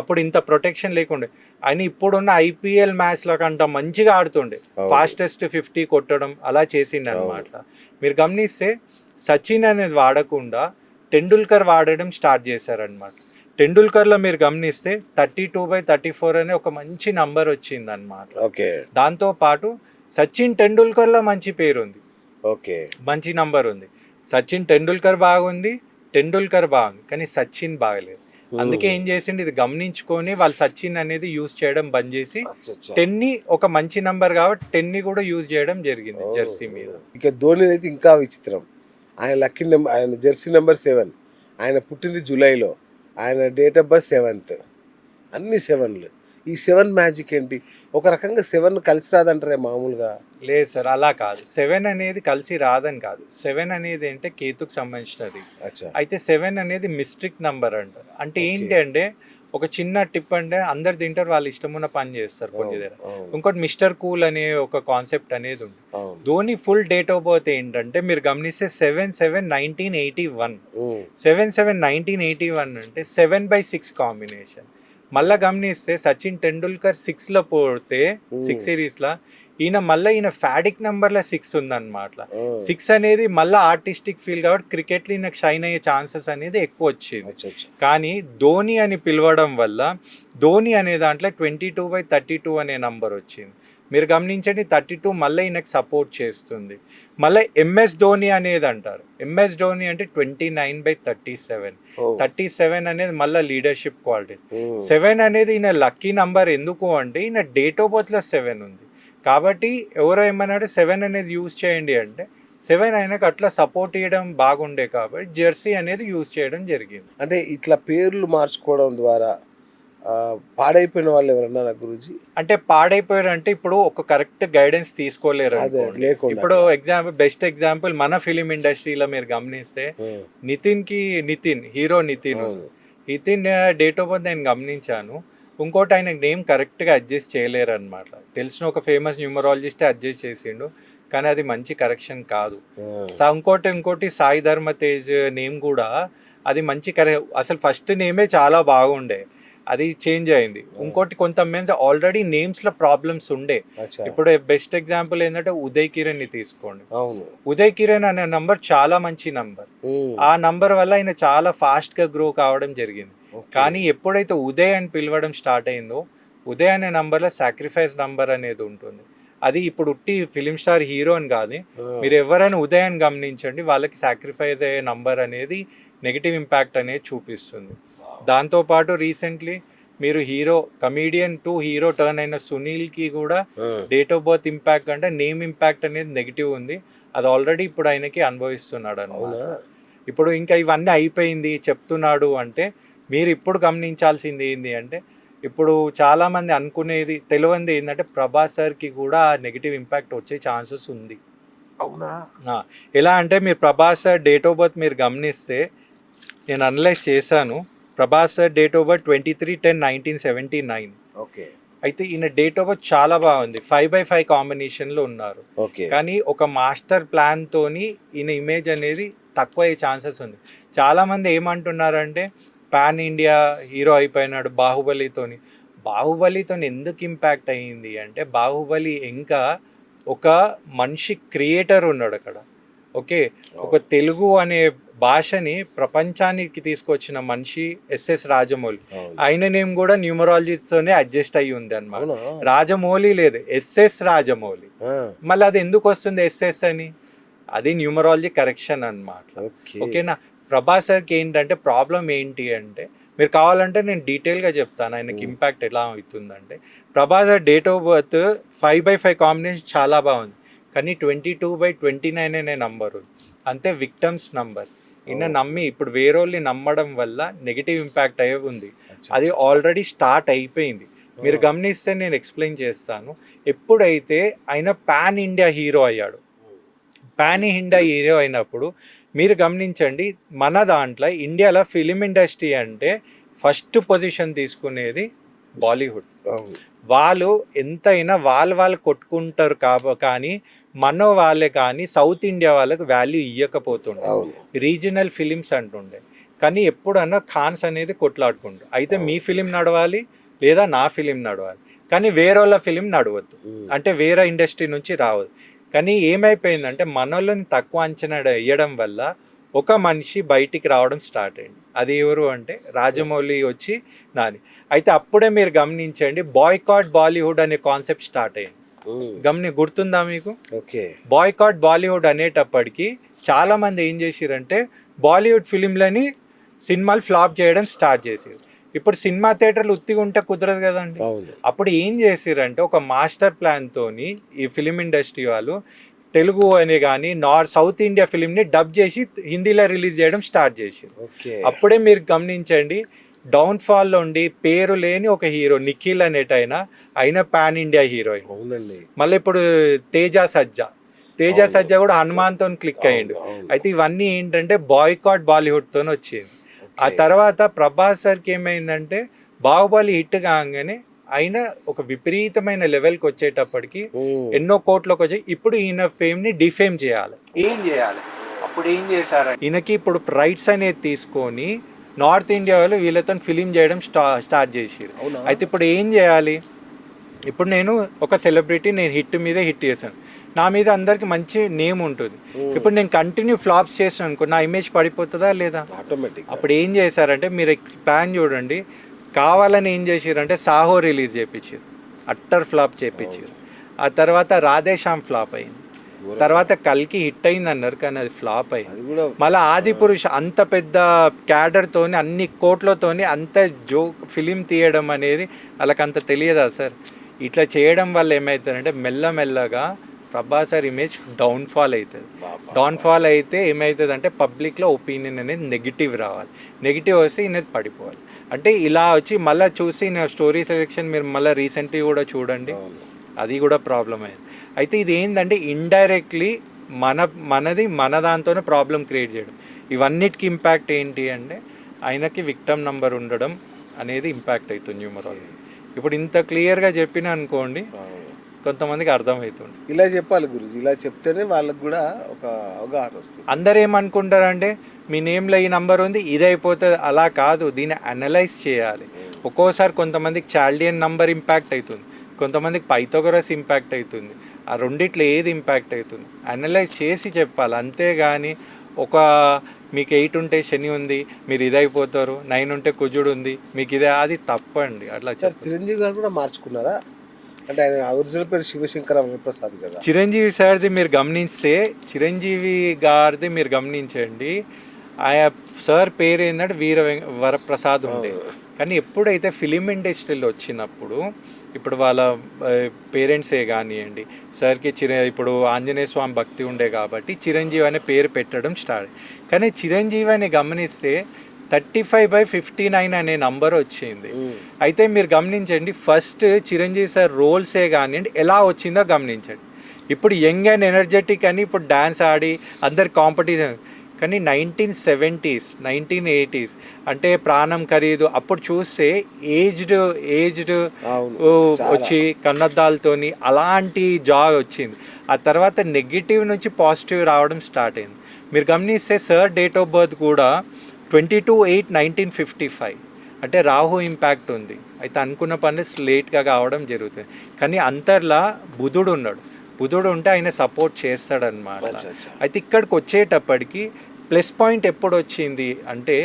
అప్పుడు ఇంత ప్రొటెక్షన్ లేకుండే. ఆయన ఇప్పుడున్న ఐపీఎల్ మ్యాచ్ల కంటే మంచిగా ఆడుతుండే, ఫాస్టెస్ట్ 50 కొట్టడం అలా చేసిండు అనమాట. మీరు గమనిస్తే సచిన్ అనేది వాడకుండా టెండూల్కర్ వాడడం స్టార్ట్ చేశారనమాట. టెండూల్కర్లో మీరు గమనిస్తే 32/34 అనే ఒక మంచి నంబర్ వచ్చింది అనమాట. ఓకే. దాంతోపాటు సచిన్ టెండూల్కర్లో మంచి పేరు ఉంది, ఓకే. మంచి నంబర్ ఉంది. సచిన్ టెండూల్కర్ బాగుంది, టెండూల్కర్ బాగుంది, కానీ సచిన్ బాగలేదు. అందుకే ఏం చేసిండు ఇది గమనించుకొని వాళ్ళు సచిన్ అనేది యూజ్ చేయడం బంద్ చేసి 10ని ఒక మంచి నంబర్ కాబట్టి 10ని కూడా యూజ్ చేయడం జరిగింది జెర్సీ మీద. ఇక ధోని అయితే ఇంకా విచిత్రం. ఆయన లక్కీ నెంబర్, ఆయన జెర్సీ నెంబర్ 7. ఆయన పుట్టింది జూలైలో, ఆయన డేట్ ఆఫ్ బర్త్ 7th. అన్ని 7లు. ఈ 7 మ్యాజిక్ ఏంటి? ఒక రకంగా 7 కలిసి రాదంటారే మామూలుగా. లేదు సార్, అలా కాదు. 7 అనేది కలిసి రాదని కాదు. 7 అనేది అంటే కేతుకు సంబంధించినది. అచ్చా. అయితే 7 అనేది మిస్ట్రిక్ నంబర్ అంటారు. అంటే ఏంటి అంటే ఒక చిన్న టిప్ అంటే అందరు తింటారు, వాళ్ళు ఇష్టమున్న పని చేస్తారు కొన్ని దగ్గర. ఇంకోటి మిస్టర్ కూల్ అనే ఒక కాన్సెప్ట్ అనేది ఉంది. Dhoni full date of birth ఏంటంటే మీరు గమనిస్తే 7/7/1981. 7/7/1981 అంటే 7/6 కాంబినేషన్. మళ్ళీ గమనిస్తే సచిన్ టెండూల్కర్ 6లో పోతే 6 సిరీస్లో ఈయన మళ్ళీ ఈయన ఫ్యాడిక్ నెంబర్లో 6 ఉందన్నమాట. 6 అనేది మళ్ళీ ఆర్టిస్టిక్ ఫీల్ కాబట్టి క్రికెట్లో ఈయనకు షైన్ అయ్యే ఛాన్సెస్ అనేది ఎక్కువ వచ్చింది. కానీ ధోని అని పిలవడం వల్ల ధోని అనే దాంట్లో 22/32 అనే నంబర్ వచ్చింది. మీరు గమనించండి 32 మళ్ళీ ఈయనకు సపోర్ట్ చేస్తుంది. మళ్ళీ ఎంఎస్ ధోని అనేది అంటారు. ఎంఎస్ ధోని అంటే 29/37. 37 అనేది మళ్ళీ లీడర్షిప్ క్వాలిటీస్. 7 అనేది ఈయన లక్కీ నంబర్ ఎందుకు అంటే ఈయన డేట్ ఆఫ్ బర్త్లో 7 ఉంది కాబట్టి ఎవరో ఏమన్నాడు 7 అనేది యూజ్ చేయండి అంటే 7 ఆయనకు అట్లా సపోర్ట్ చేయడం బాగుండే కాబట్టి జెర్సీ అనేది యూజ్ చేయడం జరిగింది. అంటే ఇట్లా పేర్లు మార్చుకోవడం ద్వారా పాడైపోయిన వాళ్ళు ఎవరన్నా నా గురించి అంటే పాడైపోయారు అంటే ఇప్పుడు ఒక కరెక్ట్ గైడెన్స్ తీసుకోలేరు. ఇప్పుడు బెస్ట్ ఎగ్జాంపుల్ మన ఫిలిం ఇండస్ట్రీలో మీరు గమనిస్తే Nithin hero Nithin date of birth నేను గమనించాను. ఇంకోటి ఆయన నేమ్ కరెక్ట్గా అడ్జస్ట్ చేయలేరు అనమాట. తెలిసిన ఒక ఫేమస్ న్యూమరాలజిస్టే అడ్జస్ట్ చేసిండు కానీ అది మంచి కరెక్షన్ కాదు. ఇంకోటి సాయి ధర్మ తేజ్ నేమ్ కూడా అది మంచి అసలు ఫస్ట్ నేమే చాలా బాగుండే, అది చేంజ్ అయింది. ఇంకోటి కొంతమంది ఆల్రెడీ నేమ్స్లో ప్రాబ్లమ్స్ ఉండే. ఇప్పుడు బెస్ట్ ఎగ్జాంపుల్ ఏంటంటే ఉదయ్ కిరణ్ ని తీసుకోండి. ఉదయ్ కిరణ్ అనే నంబర్ చాలా మంచి నంబర్. ఆ నంబర్ వల్ల ఆయన చాలా ఫాస్ట్గా గ్రో కావడం జరిగింది. కానీ ఎప్పుడైతే ఉదయ్ అని పిలవడం స్టార్ట్ అయిందో ఉదయ్ అనే నంబర్లో సాక్రిఫైస్ నంబర్ అనేది ఉంటుంది. అది ఇప్పుడు ఉట్టి ఫిలిం స్టార్ హీరో అని కాదు, మీరు ఎవరైనా ఉదయ్ అని గమనించండి వాళ్ళకి సాక్రిఫైస్ అయ్యే నంబర్ అనేది నెగిటివ్ ఇంపాక్ట్ అనేది చూపిస్తుంది. దాంతోపాటు రీసెంట్లీ మీరు కమీడియన్ టు హీరో టర్న్ అయిన సునీల్కి కూడా ఆ, డేట్ ఆఫ్ బర్త్ ఇంపాక్ట్ అంటే నేమ్ ఇంపాక్ట్ అనేది నెగిటివ్ ఉంది. అది ఆల్రెడీ ఇప్పుడు ఆయనకి అనుభవిస్తున్నాడు అన్నమాట. అవునా? ఇప్పుడు ఇంకా ఇవన్నీ అయిపోయింది చెప్తున్నాడు అంటే మీరు ఇప్పుడు గమనించాల్సింది ఏంటి అంటే, ఇప్పుడు చాలామంది అనుకునేది తెలియంది ఏంటంటే ప్రభాస్ సార్కి కూడా నెగిటివ్ ఇంపాక్ట్ వచ్చే ఛాన్సెస్ ఉంది. అవునా? ఆ, ఎలా అంటే మీరు Prabhas sir date of birth మీరు గమనిస్తే నేను అనలైజ్ చేశాను. Prabhas sir date of birth 23/10/1979. Okay. అయితే ఈయన డేట్ ఆఫ్ బర్త్ చాలా బాగుంది, 5/5 కాంబినేషన్లో ఉన్నారు. ఓకే. కానీ ఒక మాస్టర్ ప్లాన్తోని ఈయన ఇమేజ్ అనేది తక్కువ అయ్యే ఛాన్సెస్ ఉంది. చాలామంది ఏమంటున్నారంటే పాన్ ఇండియా హీరో అయిపోయినాడు బాహుబలితోని. బాహుబలితోని ఎందుకు ఇంపాక్ట్ అయ్యింది అంటే, బాహుబలి ఇంకా ఒక మనిషి క్రియేటర్ ఉన్నాడు అక్కడ. ఓకే, ఒక తెలుగు అనే భాషని ప్రపంచానికి తీసుకొచ్చిన మనిషి ఎస్ఎస్ రాజమౌళి. అవును. ఆయన నేమ్ కూడా న్యూమరాలజీతోనే అడ్జస్ట్ అయ్యి ఉంది అన్నమాట. అవునా? రాజమౌళి లేదు, ఎస్ఎస్ రాజమౌళి. ఆ, మళ్ళీ అది ఎందుకు వస్తుంది ఎస్ఎస్ అని? అది న్యూమరాలజీ కరెక్షన్ అన్నమాట. ఓకే. ఓకేనా? ప్రభాస్ సార్కి ఏంటంటే ప్రాబ్లం ఏంటి అంటే, మీరు కావాలంటే నేను డీటెయిల్గా చెప్తాను ఆయనకి ఇంపాక్ట్ ఎలా అవుతుందంటే, Prabhas sir date of birth 5/5 combination చాలా బాగుంది, కానీ 22/29 అనే నంబర్ ఉంది. అంతే విక్టమ్స్ నంబర్. ఈయన నమ్మి ఇప్పుడు వేరేళ్ళని నమ్మడం వల్ల నెగిటివ్ ఇంపాక్ట్ అయ్యే ఉంది. అచ్చా, అది ఆల్రెడీ స్టార్ట్ అయిపోయింది. మీరు గమనిస్తే నేను ఎక్స్ప్లెయిన్ చేస్తాను. ఎప్పుడైతే ఆయన పాన్ ఇండియా హీరో అయ్యాడు, పాన్ ఇండియా హీరో అయినప్పుడు మీరు గమనించండి, మన దాంట్లో ఇండియాలో ఫిలిం ఇండస్ట్రీ అంటే ఫస్ట్ పొజిషన్ తీసుకునేది బాలీవుడ్. అవును. వాళ్ళు ఎంతైనా వాళ్ళు కొట్టుకుంటారు కానీ మన వాళ్ళే కానీ సౌత్ ఇండియా వాళ్ళకి వాల్యూ ఇవ్వకపోతుండే. అవును. రీజనల్ ఫిలిమ్స్ అంటుండే. కానీ ఎప్పుడన్నా ఖాన్స్ అనేది కొట్లాడుకుంటారు. అయితే మీ ఫిలిం నడవాలి లేదా నా ఫిలిం నడవాలి, కానీ వేరే వాళ్ళ ఫిలిం నడవద్దు, అంటే వేరే ఇండస్ట్రీ నుంచి రావద్దు. కానీ ఏమైపోయిందంటే మనోళ్ళని తక్కువ అంచనా వేయడం వల్ల ఒక మనిషి బయటికి రావడం స్టార్ట్ అయింది. అది ఎవరు అంటే రాజమౌళి వచ్చి నాని. అయితే అప్పుడే మీరు గమనించండి, బాయ్కాట్ బాలీవుడ్ అనే కాన్సెప్ట్ స్టార్ట్ అయింది. గుర్తుందా మీకు? ఓకే. బాయ్కాట్ బాలీవుడ్ అనేటప్పటికి చాలామంది ఏం చేసిరంటే బాలీవుడ్ ఫిలింలని సినిమాలు ఫ్లాప్ చేయడం స్టార్ట్ చేసారు. ఇప్పుడు సినిమా థియేటర్లు ఉత్తిగా ఉంటే కుదరదు కదండి. అవును. అప్పుడు ఏం చేసిరంటే ఒక మాస్టర్ ప్లాన్తోని ఈ ఫిలిం ఇండస్ట్రీ వాళ్ళు తెలుగు అని కానీ సౌత్ ఇండియా ఫిలింని డబ్ చేసి హిందీలో రిలీజ్ చేయడం స్టార్ట్ చేసారు. ఓకే. అప్పుడే మీరు గమనించండి, డౌన్ఫాల్లో ఉండి పేరు లేని ఒక హీరో నిఖిల్ అనేటైనా అయినా పాన్ ఇండియా హీరోయిన్. అవునండి. మళ్ళీ ఇప్పుడు తేజ సజ్జా కూడా హనుమాన్తో క్లిక్ అయ్యిండు. అయితే ఇవన్నీ ఏంటంటే బాయ్కాట్ బాలీవుడ్తో వచ్చింది. ఆ తర్వాత ప్రభాస్ సార్కి ఏమైందంటే బాహుబలి హిట్ కాగానే ఆయన ఒక విపరీతమైన లెవెల్కి వచ్చేటప్పటికి ఎన్నో కోట్లకు వచ్చాయి. ఇప్పుడు ఈయన ఫేమ్ని డిఫేమ్ చేయాలి. ఏం చేయాలి? అప్పుడు ఏం చేశారు, ఈయనకి ఇప్పుడు రైట్స్ అనేది తీసుకొని నార్త్ ఇండియా వాళ్ళు వీళ్ళతో ఫిలిం చేయడం స్టార్ట్ చేసారు. అయితే ఇప్పుడు ఏం చేయాలి? ఇప్పుడు నేను ఒక సెలబ్రిటీ, నేను హిట్ మీదే హిట్ చేశాను, నా మీద అందరికి మంచి నేమ్ ఉంటుంది. ఇప్పుడు నేను కంటిన్యూ ఫ్లాప్స్ చేసాను అనుకో, నా ఇమేజ్ పడిపోతుందా లేదా? ఆటోమేటిక్. అప్పుడు ఏం చేశారంటే మీరు ప్లాన్ చూడండి, కావాలని ఏం చేసారంటే సాహో రిలీజ్ చేయించారు, అట్టర్ ఫ్లాప్ చేయించారు. ఆ తర్వాత రాధేశ్యామ్ ఫ్లాప్ అయింది. తర్వాత కల్కి హిట్ అయింది అన్నారు, కానీ అది ఫ్లాప్ అయింది. మళ్ళీ ఆది పురుష్ అంత పెద్ద క్యాడర్తోని అన్ని కోట్లతోని అంత ఫిలిం తీయడం అనేది వాళ్ళకి అంత తెలియదా సార్? ఇట్లా చేయడం వల్ల ఏమవుతుందంటే మెల్లమెల్లగా ప్రభాస్ సార్ ఇమేజ్ డౌన్ఫాల్ అవుతుంది. డౌన్ఫాల్ అయితే ఏమవుతుంది అంటే పబ్లిక్లో ఒపీనియన్ అనేది నెగిటివ్ రావాలి, నెగిటివ్ వస్తే ఈయన పడిపోవాలి. అంటే ఇలా వచ్చి మళ్ళీ చూసి నా స్టోరీ సెలెక్షన్ మీరు మళ్ళీ రీసెంట్గా కూడా చూడండి, అది కూడా ప్రాబ్లం అయింది. అయితే ఇది ఏంటంటే ఇండైరెక్ట్లీ మన దాంతోనే ప్రాబ్లం క్రియేట్ చేయడం. ఇవన్నిటికి ఇంపాక్ట్ ఏంటి అంటే ఆయనకి విక్టమ్ నంబర్ ఉండడం అనేది ఇంపాక్ట్ అవుతుంది న్యూమరాలజీ. ఇప్పుడు ఇంత క్లియర్గా చెప్పిన అనుకోండి, కొంతమందికి అర్థమవుతుంది. ఇలా చెప్పాలి గురుజీ, ఇలా చెప్తేనే వాళ్ళకి కూడా ఒక అవగాహన వస్తుంది. అందరు ఏమనుకుంటారంటే మీ నేమ్లో ఈ నంబర్ ఉంది ఇది అయిపోతుంది, అలా కాదు, దీన్ని అనలైజ్ చేయాలి. ఒక్కోసారి కొంతమందికి చాల్డియన్ నంబర్ ఇంపాక్ట్ అవుతుంది, కొంతమందికి పైథాగరస్ ఇంపాక్ట్ అవుతుంది. ఆ రెండిట్లో ఏది ఇంపాక్ట్ అవుతుంది అనలైజ్ చేసి చెప్పాలి. అంతేగాని ఒక మీకు 8 ఉంటే శని ఉంది మీరు ఇదైపోతారు, 9 ఉంటే కుజుడు ఉంది మీకు ఇదే, అది తప్పండి. అట్లా చిరంజీవి గారు కూడా మార్చుకున్నారా? అంటే ఆయన ఒరిజినల్ పేరు శివశంకర వరప్రసాద్ కదా. చిరంజీవి సార్ది మీరు గమనిస్తే, చిరంజీవి గారిది మీరు గమనించండి, ఆయన సార్ పేరు ఏంటంటే వరప్రసాద్ ఉండే, కానీ ఎప్పుడైతే ఫిలిం ఇండస్ట్రీలో వచ్చినప్పుడు ఇప్పుడు వాళ్ళ పేరెంట్సే కానివ్వండి సార్కి ఇప్పుడు ఆంజనేయ స్వామి భక్తి ఉండే కాబట్టి చిరంజీవి అనే పేరు పెట్టడం స్టార్ట్. కానీ చిరంజీవి అని గమనిస్తే 35/59 అనే నంబర్ వచ్చింది. అయితే మీరు గమనించండి, ఫస్ట్ చిరంజీవి సార్ రోల్సే కానివ్వండి ఎలా వచ్చిందో గమనించండి. ఇప్పుడు యంగ్ అండ్ ఎనర్జెటిక్ అని ఇప్పుడు డ్యాన్స్ ఆడి అందరి కాంపిటీషన్. కానీ 1970s 1980s అంటే ప్రాణం ఖరీదు అప్పుడు చూస్తే ఏజ్డ్ వచ్చి కన్నద్దాలతోని అలాంటి జాబ్ వచ్చింది. ఆ తర్వాత నెగిటివ్ నుంచి పాజిటివ్ రావడం స్టార్ట్ అయింది. మీరు గమనిస్తే సార్ డేట్ ఆఫ్ బర్త్ కూడా 22/8/1955 అంటే రాహు ఇంపాక్ట్ ఉంది. అయితే అనుకున్న పని లేట్గా కావడం జరుగుతుంది. కానీ అంతర్లా బుధుడు ఉన్నాడు. బుధుడు ఉంటే ఆయన సపోర్ట్ చేస్తాడనమాట. అయితే ఇక్కడికి వచ్చేటప్పటికి ప్లస్ పాయింట్ ఎప్పుడు వచ్చింది అంటే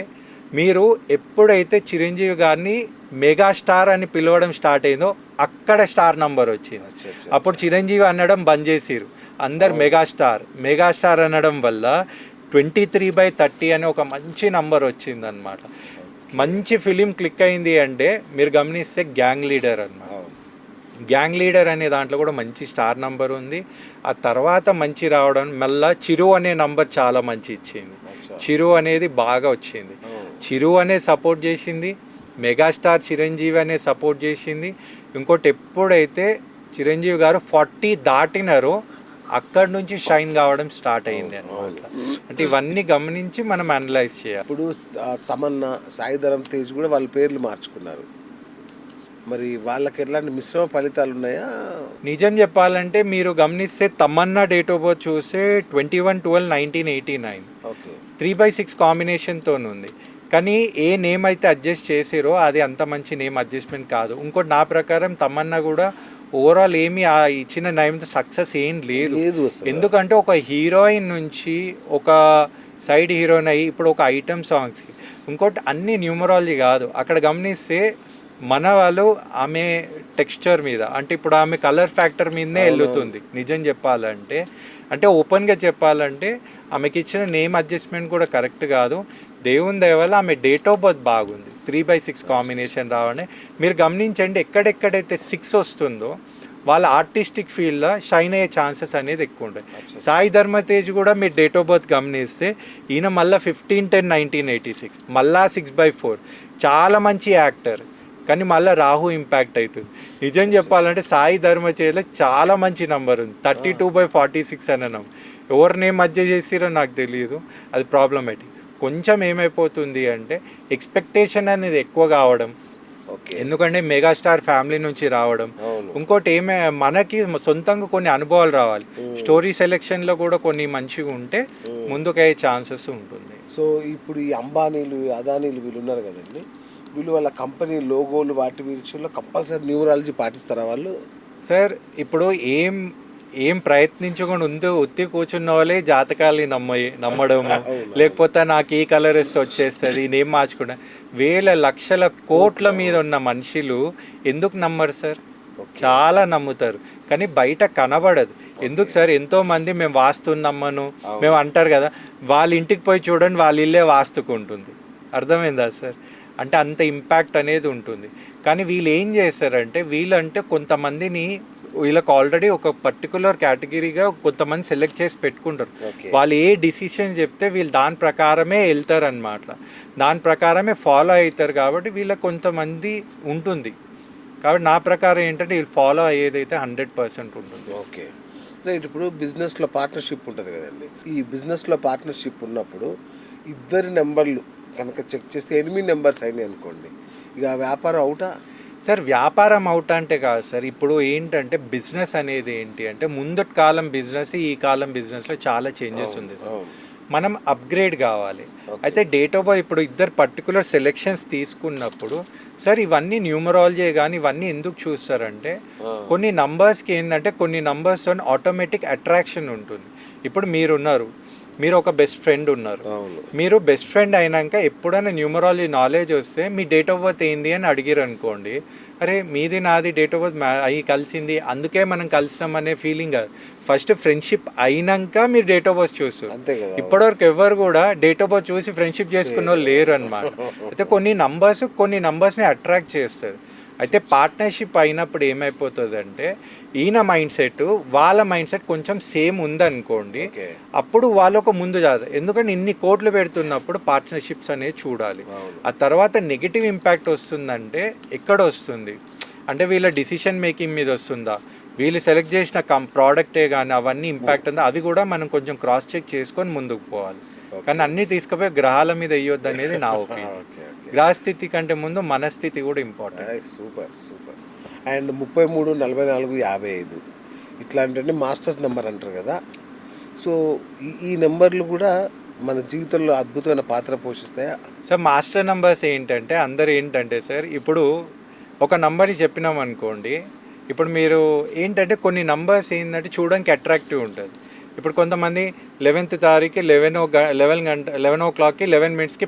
మీరు ఎప్పుడైతే చిరంజీవి గారిని మెగాస్టార్ అని పిలవడం స్టార్ట్ అయిందో అక్కడ స్టార్ నంబర్ వచ్చింది. అప్పుడు చిరంజీవి అనడం బంద్ చేసిరు, అందరు మెగాస్టార్ అనడం వల్ల 23/30 అనే ఒక మంచి నంబర్ వచ్చిందనమాట. మంచి ఫిలిం క్లిక్ అయింది అంటే మీరు గమనిస్తే గ్యాంగ్ లీడర్ అన్నమాట. గ్యాంగ్ లీడర్ అనే దాంట్లో కూడా మంచి స్టార్ నంబర్ ఉంది. ఆ తర్వాత మంచి రావడం మళ్ళీ చిరు అనే నంబర్ చాలా మంచి ఇచ్చింది. చిరు అనేది బాగా వచ్చింది. చిరు అనే సపోర్ట్ చేసింది, మెగాస్టార్ చిరంజీవి అనే సపోర్ట్ చేసింది. ఇంకోటి ఎప్పుడైతే చిరంజీవి గారు 40 దాటినారో అక్కడి నుంచి షైన్ కావడం స్టార్ట్ అయింది అనమాట. అంటే ఇవన్నీ గమనించి మనం అనలైజ్ చేయాలి. ఇప్పుడు తమన్నా, సాయి ధరమ్ తేజ్ కూడా వాళ్ళ పేర్లు మార్చుకున్నారు. మరి వాళ్ళకి ఎట్లాంటి మిశ్రమ ఫలితాలు ఉన్నాయా? నిజం చెప్పాలంటే మీరు గమనిస్తే తమన్నా డేట్ ఆఫ్ బర్త్ చూస్తే 21/12/1989 ఓకే 3/6 కాంబినేషన్తో ఉంది. కానీ ఏ నేమ్ అయితే అడ్జస్ట్ చేసారో అది అంత మంచి నేమ్ అడ్జస్ట్మెంట్ కాదు. ఇంకోటి నా ప్రకారం తమన్నా కూడా ఓవరాల్ ఏమి ఆ ఇచ్చిన నేమ్తో సక్సెస్ ఏం లేదు. ఎందుకంటే ఒక హీరోయిన్ నుంచి ఒక సైడ్ హీరోయిన్ అయ్యి ఇప్పుడు ఒక ఐటమ్ సాంగ్స్, ఇంకోటి అన్ని న్యూమరాలజీ కాదు. అక్కడ గమనిస్తే మన వాళ్ళు ఆమె టెక్స్చర్ మీద అంటే ఇప్పుడు ఆమె కలర్ ఫ్యాక్టర్ మీదనే వెళ్తుంది. నిజం చెప్పాలంటే అంటే ఓపెన్గా చెప్పాలంటే ఆమెకి ఇచ్చిన నేమ్ అడ్జస్ట్మెంట్ కూడా కరెక్ట్ కాదు. దేవుని దయ వల్ల ఆమె డేట్ ఆఫ్ బర్త్ బాగుంది. 3/6 కాంబినేషన్ రావడం మీరు గమనించండి. ఎక్కడెక్కడైతే 6 వస్తుందో వాళ్ళ ఆర్టిస్టిక్ ఫీల్డ్లో షైన్ అయ్యే ఛాన్సెస్ అనేది ఎక్కువ ఉంటాయి. సాయి ధర్మ తేజ్ కూడా మీరు డేట్ ఆఫ్ బర్త్ గమనిస్తే ఈయన మళ్ళీ 15/10/1986 మళ్ళా 6/4 చాలా మంచి యాక్టర్. కానీ మళ్ళీ రాహు ఇంపాక్ట్ అవుతుంది. నిజం చెప్పాలంటే సాయి ధర్మ తేజ్లో చాలా మంచి నంబర్ ఉంది, 32/46 అనే నంబర్. ఎవరు నేమ్ అడ్జస్ట్ చేసిరో నాకు తెలియదు, అది ప్రాబ్లమేటిక్. కొంచెం ఏమైపోతుంది అంటే ఎక్స్పెక్టేషన్ అనేది ఎక్కువ కావడం, ఎందుకంటే మెగాస్టార్ ఫ్యామిలీ నుంచి రావడం. ఇంకోటి మనకి సొంతంగా కొన్ని అనుభవాలు రావాలి. స్టోరీ సెలెక్షన్లో కూడా కొన్ని మంచిగా ఉంటే ముందుకయ్యే ఛాన్సెస్ ఉంటుంది. సో ఇప్పుడు ఈ అంబానీలు, అదానీలు వీళ్ళు ఉన్నారు కదండి, వీళ్ళు వాళ్ళ కంపెనీ లోగోలు వాటి విషయంలో కంపల్సరీ న్యూమరాలజీ పాటిస్తారా వాళ్ళు? సార్ ఇప్పుడు ఏం ప్రయత్నించకుండా ఒత్తి కూర్చున్న వాళ్ళే జాతకాలు నమ్మడము, లేకపోతే నాకు ఈ కలర్ వేస్తే వచ్చేస్తుంది నేమ్ మార్చుకుంటా. వేల లక్షల కోట్ల మీద ఉన్న మనుషులు ఎందుకు నమ్మరు సార్? చాలా నమ్ముతారు కానీ బయట కనబడదు. ఎందుకు సార్? ఎంతోమంది మేము వాస్తు నమ్మను మేము అంటారు కదా, వాళ్ళ ఇంటికి పోయి చూడండి వాళ్ళ ఇల్లే వాస్తుకుంటుంది. అర్థమైందా సార్? అంటే అంత ఇంపాక్ట్ అనేది ఉంటుంది. కానీ వీళ్ళు ఏం చేస్తారంటే వీళ్ళంటే కొంతమందిని వీళ్ళకి ఆల్రెడీ ఒక పర్టికులర్ కేటగిరీగా కొంతమంది సెలెక్ట్ చేసి పెట్టుకుంటారు. వాళ్ళు ఏ డిసిషన్ చెప్తే వీళ్ళు దాని ప్రకారమే వెళ్తారు అనమాట, దాని ప్రకారమే ఫాలో అవుతారు. కాబట్టి వీళ్ళకి కొంతమంది ఉంటుంది. కాబట్టి నా ప్రకారం ఏంటంటే వీళ్ళు ఫాలో అయ్యేదైతే 100% ఉంటుంది. Okay right. ఇప్పుడు బిజినెస్లో పార్ట్నర్షిప్ ఉంటుంది కదండి, ఈ బిజినెస్లో పార్ట్నర్షిప్ ఉన్నప్పుడు ఇద్దరి నెంబర్లు కనుక చెక్ చేస్తే 8 నెంబర్స్ అయినాయి అనుకోండి, ఇక వ్యాపారం అవుటా? సార్ వ్యాపారం అవుట్ అంటే కాదు సార్. ఇప్పుడు ఏంటంటే బిజినెస్ అనేది ఏంటి అంటే ముందటి కాలం బిజినెస్ ఈ కాలం బిజినెస్లో చాలా చేంజెస్ ఉంది సార్. మనం అప్గ్రేడ్ కావాలి. అయితే డేట్ ఆఫ్ బర్త్ ఇప్పుడు ఇద్దరు పర్టికులర్ సెలెక్షన్స్ తీసుకున్నప్పుడు సార్ ఇవన్నీ న్యూమరాలజీ కానీ ఇవన్నీ ఎందుకు చూస్తారంటే కొన్ని నంబర్స్కి ఏంటంటే కొన్ని నంబర్స్ ఆటోమేటిక్ అట్రాక్షన్ ఉంటుంది. ఇప్పుడు మీరున్నారు మీరు ఒక బెస్ట్ ఫ్రెండ్ ఉన్నారు. అవును. మీరు బెస్ట్ ఫ్రెండ్ అయినాక ఎప్పుడైనా న్యూమరాలజీ నాలెడ్జ్ వస్తే మీ డేట్ ఆఫ్ బర్త్ ఏంది అని అడిగారు అనుకోండి, అరే మీది నాది డేట్ ఆఫ్ బర్త్ అయ్యి కలిసింది అందుకే మనం కలిసినాం అనే ఫీలింగ్ కాదు. ఫస్ట్ ఫ్రెండ్షిప్ అయినాక మీరు డేట్ ఆఫ్ బర్త్ చూస్తారు. అంతే కదా. ఇప్పటివరకు ఎవరు కూడా డేట్ ఆఫ్ బర్త్ చూసి ఫ్రెండ్షిప్ చేసుకున్న వాళ్ళు లేరు అనమాట. అయితే కొన్ని నంబర్స్ని అట్రాక్ట్ చేస్తుంది. అయితే పార్ట్నర్షిప్ అయినప్పుడు ఏమైపోతుంది అంటే ఈయన మైండ్ సెట్ వాళ్ళ మైండ్ సెట్ కొంచెం సేమ్ ఉందనుకోండి, అప్పుడు వాళ్ళు ఒక ముందు జాగ్రత్త. ఎందుకంటే ఇన్ని కోట్లు పెడుతున్నప్పుడు పార్ట్నర్షిప్స్ అనేది చూడాలి. ఆ తర్వాత నెగిటివ్ ఇంపాక్ట్ వస్తుందంటే ఎక్కడ వస్తుంది అంటే వీళ్ళ డిసిషన్ మేకింగ్ మీద వస్తుందా, వీళ్ళు సెలెక్ట్ చేసిన ప్రోడక్టే కానీ అవన్నీ ఇంపాక్ట్ ఉందా, అవి కూడా మనం కొంచెం క్రాస్ చెక్ చేసుకొని ముందుకు పోవాలి. కానీ అన్నీ తీసుకుపోయి గ్రహాల మీద వేయొద్దు అనేది నా ఒపీనియన్. గ్రహస్థితి కంటే ముందు మనస్థితి కూడా ఇంపార్టెంట్. Super super. అండ్ 33, 44, 55 ఇట్లాంటి మాస్టర్ నెంబర్ అంటారు కదా. సో ఈ నెంబర్లు కూడా మన జీవితంలో అద్భుతమైన పాత్ర పోషిస్తాయా? సార్ మాస్టర్ నెంబర్స్ ఏంటంటే అందరు ఏంటంటే సార్ ఇప్పుడు ఒక నెంబర్ని చెప్పినాం అనుకోండి, ఇప్పుడు మీరు ఏంటంటే కొన్ని నంబర్స్ ఏంటంటే చూడడానికి అట్రాక్టివ్ ఉంటుంది. ఇప్పుడు కొంతమంది 11th తారీఖు 11 o'clock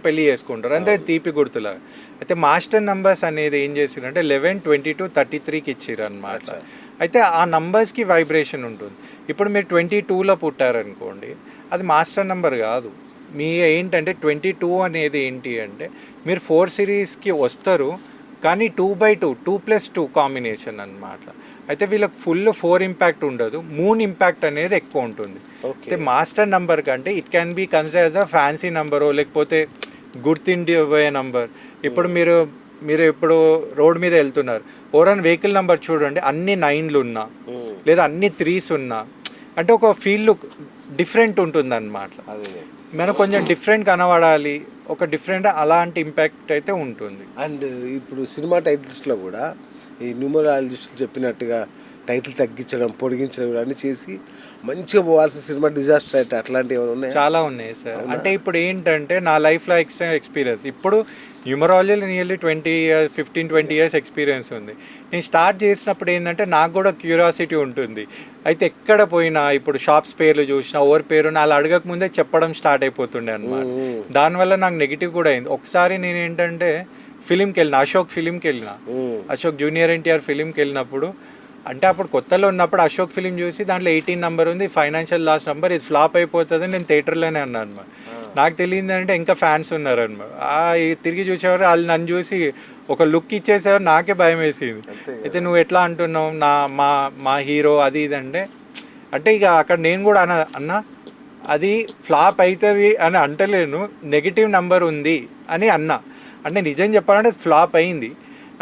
పెళ్లి చేసుకుంటారు, అంటే తీపి గుర్తులాగా. అయితే మాస్టర్ నంబర్స్ అనేది ఏం చేసిరంటే 11, 22, 33కి ఇచ్చిర్రు అనమాట. అయితే ఆ నంబర్స్కి వైబ్రేషన్ ఉంటుంది. ఇప్పుడు మీరు 22లో పుట్టారనుకోండి, అది మాస్టర్ నంబర్ కాదు. మీ ఏంటంటే 22 అనేది ఏంటి అంటే మీరు 4 సిరీస్కి వస్తారు, కానీ 2/2 2+2 కాంబినేషన్ అనమాట. అయితే వీళ్ళకి ఫుల్ 4 ఇంపాక్ట్ ఉండదు, మూన్ ఇంపాక్ట్ అనేది ఎక్కువ ఉంటుంది. అయితే మాస్టర్ నంబర్ కంటే it can be consider as a fancy number, లేకపోతే గుర్తిండిపోయే నంబర్. ఇప్పుడు మీరు ఇప్పుడు రోడ్ మీద వెళ్తున్నారు, ఓరన్ వెహికల్ నెంబర్ చూడండి, అన్ని 9లు ఉన్నా లేదా అన్ని 3s ఉన్నా అంటే ఒక ఫీల్ డిఫరెంట్ ఉంటుంది అనమాట. మనం కొంచెం డిఫరెంట్ కనబడాలి, ఒక డిఫరెంట్ అలాంటి ఇంపాక్ట్ అయితే ఉంటుంది. అండ్ ఇప్పుడు సినిమా టైటిల్స్లో కూడా ఈ న్యూమరాలజిస్టులు చెప్పినట్టుగా టైటిల్ తగ్గించడం, పొడిగించడం అన్నీ చేసి మంచిగా పోవాల్సిన సినిమా డిజాస్టర్ అయితే అట్లాంటివి ఏమైనా ఉన్నాయి? చాలా ఉన్నాయి సార్. అంటే ఇప్పుడు ఏంటంటే నా లైఫ్లో ఎక్స్పీరియన్స్, ఇప్పుడు న్యూమరాలజీలో నియర్లీ 15-20 years ఎక్స్పీరియన్స్ ఉంది. నేను స్టార్ట్ చేసినప్పుడు ఏంటంటే నాకు కూడా క్యూరియాసిటీ ఉంటుంది. అయితే ఎక్కడ పోయినా ఇప్పుడు షాప్స్ పేర్లు చూసినా ఎవరి పేరు అలా అడగక ముందే చెప్పడం స్టార్ట్ అయిపోతుండే అనమాట. దానివల్ల నాకు నెగిటివ్ కూడా అయింది. ఒకసారి నేను ఏంటంటే ఫిలింకి వెళ్ళిన, అశోక్ ఫిలింకి వెళ్ళిన, అశోక్ జూనియర్ ఎన్టీఆర్ ఫిలింకి వెళ్ళినప్పుడు, అంటే అప్పుడు కొత్తలో ఉన్నప్పుడు అశోక్ ఫిలిం చూసి దాంట్లో 18 నెంబర్ ఉంది, ఫైనాన్షియల్ లాస్ నెంబర్, ఇది ఫ్లాప్ అయిపోతుంది నేను థియేటర్లోనే అన్నాను అనమాట. నాకు తెలియదు అంటే ఇంకా ఫ్యాన్స్ ఉన్నారనమాట. తిరిగి చూసేవారు, వాళ్ళు నన్ను చూసి ఒక లుక్ ఇచ్చేసేవారు, నాకే భయం వేసింది. అయితే నువ్వు ఎట్లా అంటున్నావు మా హీరో అది ఇది అంటే ఇక అక్కడ నేను కూడా అన్నా అది ఫ్లాప్ అవుతుంది అని అంటలేను, నెగిటివ్ నెంబర్ ఉంది అని అన్నా. అంటే నిజం చెప్పాలంటే ఫ్లాప్ అయింది.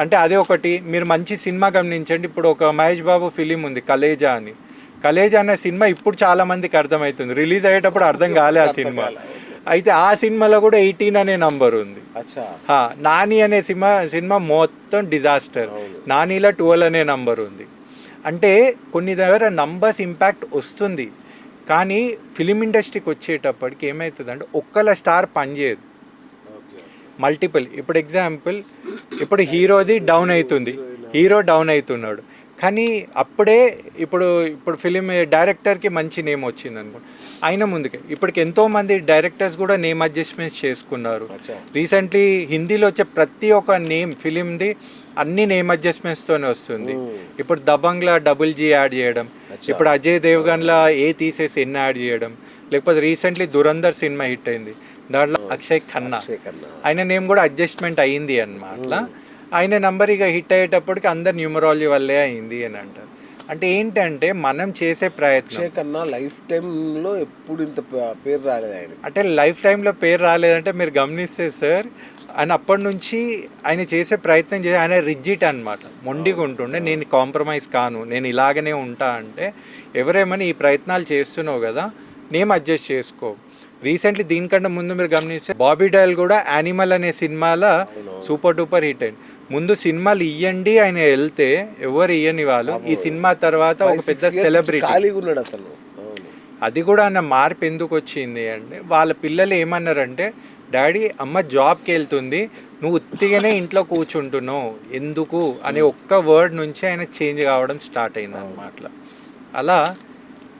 అంటే అదే ఒకటి. మీరు మంచి సినిమా గమనించండి, ఇప్పుడు ఒక మహేష్ బాబు ఫిలిం ఉంది కలేజా అని. కలేజా అనే సినిమా ఇప్పుడు చాలా మందికి అర్థమవుతుంది, రిలీజ్ అయ్యేటప్పుడు అర్థం కాలే ఆ సినిమా. అయితే ఆ సినిమాలో కూడా 18 అనే నంబర్ ఉంది. నాని అనే సినిమా మొత్తం డిజాస్టర్, నానిలో 12 అనే నంబర్ ఉంది. అంటే కొన్ని దగ్గర నంబర్స్ ఇంపాక్ట్ వస్తుంది, కానీ ఫిలిం ఇండస్ట్రీకి వచ్చేటప్పటికి ఏమవుతుంది అంటే ఒక్కల స్టార్ పనిచేయదు, మల్టిపుల్. ఇప్పుడు ఎగ్జాంపుల్, ఇప్పుడు హీరోది డౌన్ అవుతుంది, హీరో డౌన్ అవుతున్నాడు, కానీ అప్పుడే ఇప్పుడు ఫిలిం డైరెక్టర్కి మంచి నేమ్ వచ్చింది అనుకోండి, ఆయన ముందుకే. ఇప్పటికి ఎంతోమంది డైరెక్టర్స్ కూడా నేమ్ అడ్జస్ట్మెంట్స్ చేసుకున్నారు. రీసెంట్లీ హిందీలో వచ్చే ప్రతి ఒక్క నేమ్ ఫిలింది అన్ని నేమ్ అడ్జస్ట్మెంట్స్తోనే వస్తుంది. ఇప్పుడు దబంగ్లా G యాడ్ చేయడం, ఇప్పుడు అజయ్ దేవ్గన్లా ఏ తీసేసి ఎన్ని యాడ్ చేయడం, లేకపోతే రీసెంట్లీ దురంధర్ సినిమా హిట్ అయింది, దాంట్లో అక్షయ్ ఖన్నా, ఆయన నేమ్ కూడా అడ్జస్ట్మెంట్ అయ్యింది అన్నమాట. ఆయన నంబర్ ఇక హిట్ అయ్యేటప్పటికి అందరు న్యూమరాలజీ వల్లే అయింది అని అంటారు. అంటే ఏంటంటే మనం చేసే ప్రయత్నం కన్నా లైఫ్ టైంలో ఎప్పుడు ఇంత పేరు రాలేదు ఆయన. అంటే లైఫ్ టైంలో పేరు రాలేదంటే మీరు గమనిస్తే సార్, ఆయన అప్పటి నుంచి ఆయన చేసే ప్రయత్నం చేసి ఆయన రిజిట్ అనమాట, మొండిగా ఉంటుండే. నేను కాంప్రమైజ్ కాను, నేను ఇలాగనే ఉంటా అంటే, ఎవరేమని ఈ ప్రయత్నాలు చేస్తున్నావు కదా, నేమ్ అడ్జస్ట్ చేసుకో. రీసెంట్లీ దీనికంటే ముందు మీరు గమనిస్తే బాబీ డయల్ కూడా యానిమల్ అనే సినిమాలో సూపర్ డూపర్ హిట్ అయింది. ముందు సినిమాలు ఇయ్యండి ఆయన వెళ్తే ఎవరు ఇయ్యని వాళ్ళు, ఈ సినిమా తర్వాత ఒక పెద్ద సెలబ్రిటీ. అది కూడా ఆయన మార్పు ఎందుకు వచ్చింది అంటే, వాళ్ళ పిల్లలు ఏమన్నారంటే, డాడీ అమ్మ జాబ్కి వెళ్తుంది, నువ్వు ఉత్తిగానే ఇంట్లో కూర్చుంటున్నావు ఎందుకు అనే ఒక్క వర్డ్ నుంచి ఆయన చేంజ్ కావడం స్టార్ట్ అయింది అన్నమాట. అలా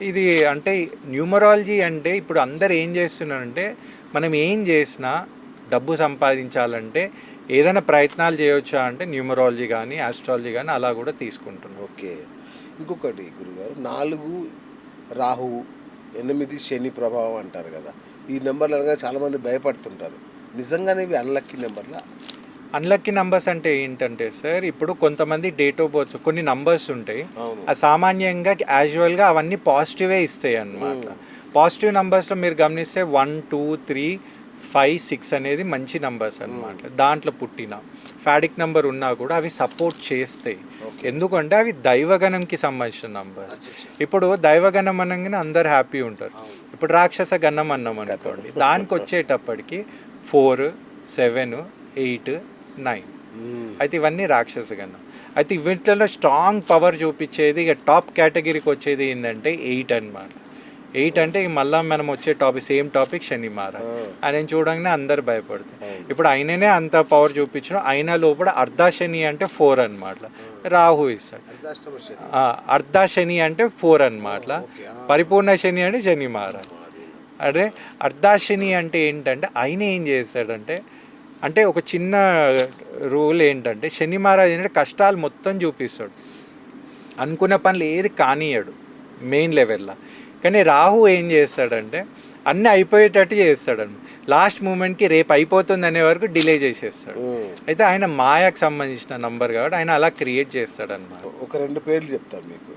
ఇది అంటే న్యూమరాలజీ అంటే ఇప్పుడు అందరు ఏం చేస్తున్నారంటే మనం ఏం చేసినా డబ్బు సంపాదించాలంటే ఏదైనా ప్రయత్నాలు చేయొచ్చా అంటే న్యూమరాలజీ కానీ ఆస్ట్రాలజీ కానీ అలా కూడా తీసుకుంటున్నాం. ఓకే. ఇంకొకటి గురుగారు, 4 రాహువు, 8 శని ప్రభావం అంటారు కదా. ఈ నెంబర్లు అనగా చాలామంది భయపడుతుంటారు. నిజంగానే ఇవి అన్లక్కీ నెంబర్లా? అన్లక్కీ నంబర్స్ అంటే ఏంటంటే సార్, ఇప్పుడు కొంతమంది డేట్ ఆఫ్ బర్త్స్ కొన్ని నంబర్స్ ఉంటాయి, అవును. అది సామాన్యంగా యాజువల్గా అవన్నీ పాజిటివే ఇస్తాయి అన్నమాట. పాజిటివ్ నంబర్స్లో మీరు గమనిస్తే 1, 2, 3, 5, 6 అనేది మంచి నంబర్స్ అన్నమాట. దాంట్లో పుట్టిన ఫాడిక్ నెంబర్ ఉన్నా కూడా అవి సపోర్ట్ చేస్తాయి. ఎందుకంటే అవి దైవగణంకి సంబంధించిన నంబర్స్. ఇప్పుడు దైవగణం అనగానే అందరు హ్యాపీ ఉంటారు. ఇప్పుడు రాక్షస గణం అన్నాం అనుకోండి, దానికి వచ్చేటప్పటికి 4, 7, 8, 9 అయితే ఇవన్నీ రాక్షస గణం. అయితే వీటిలో స్ట్రాంగ్ పవర్ చూపించేది ఇక టాప్ కేటగిరీకి వచ్చేది ఏంటంటే 8 అన్నమాట. 8 అంటే మళ్ళీ మనం వచ్చే సేమ్ టాపిక్ శని మహారాజ్. ఆయన చూడంగానే అందరు భయపడతారు. ఇప్పుడు ఆయననే అంత పవర్ చూపించడం, ఆయన లోపల అర్ధాశని అంటే 4 అన్నమాట. రాహు ఇస్తాడు. అర్ధాశని అంటే 4 అన్నమాట. పరిపూర్ణ శని అంటే శని మహారాజ్. అదే అర్ధాశని అంటే ఏంటంటే ఆయన ఏం చేస్తాడంటే, అంటే ఒక చిన్న రూల్ ఏంటంటే శని మహారాజ్ ఏంటంటే కష్టాలు మొత్తం చూపిస్తాడు, అనుకున్న పనులు ఏది కానియడు మెయిన్ లెవెల్లో. కానీ రాహు ఏం చేస్తాడంటే అన్నీ అయిపోయేటట్టు చేస్తాడని, లాస్ట్ మూమెంట్కి రేపు అయిపోతుంది అనే వరకు డిలే చేసేస్తాడు. అయితే ఆయన మాయాకు సంబంధించిన నంబర్ కాబట్టి ఆయన అలా క్రియేట్ చేస్తాడన్నమాట. ఒక 2 పేర్లు చెప్తాను మీకు.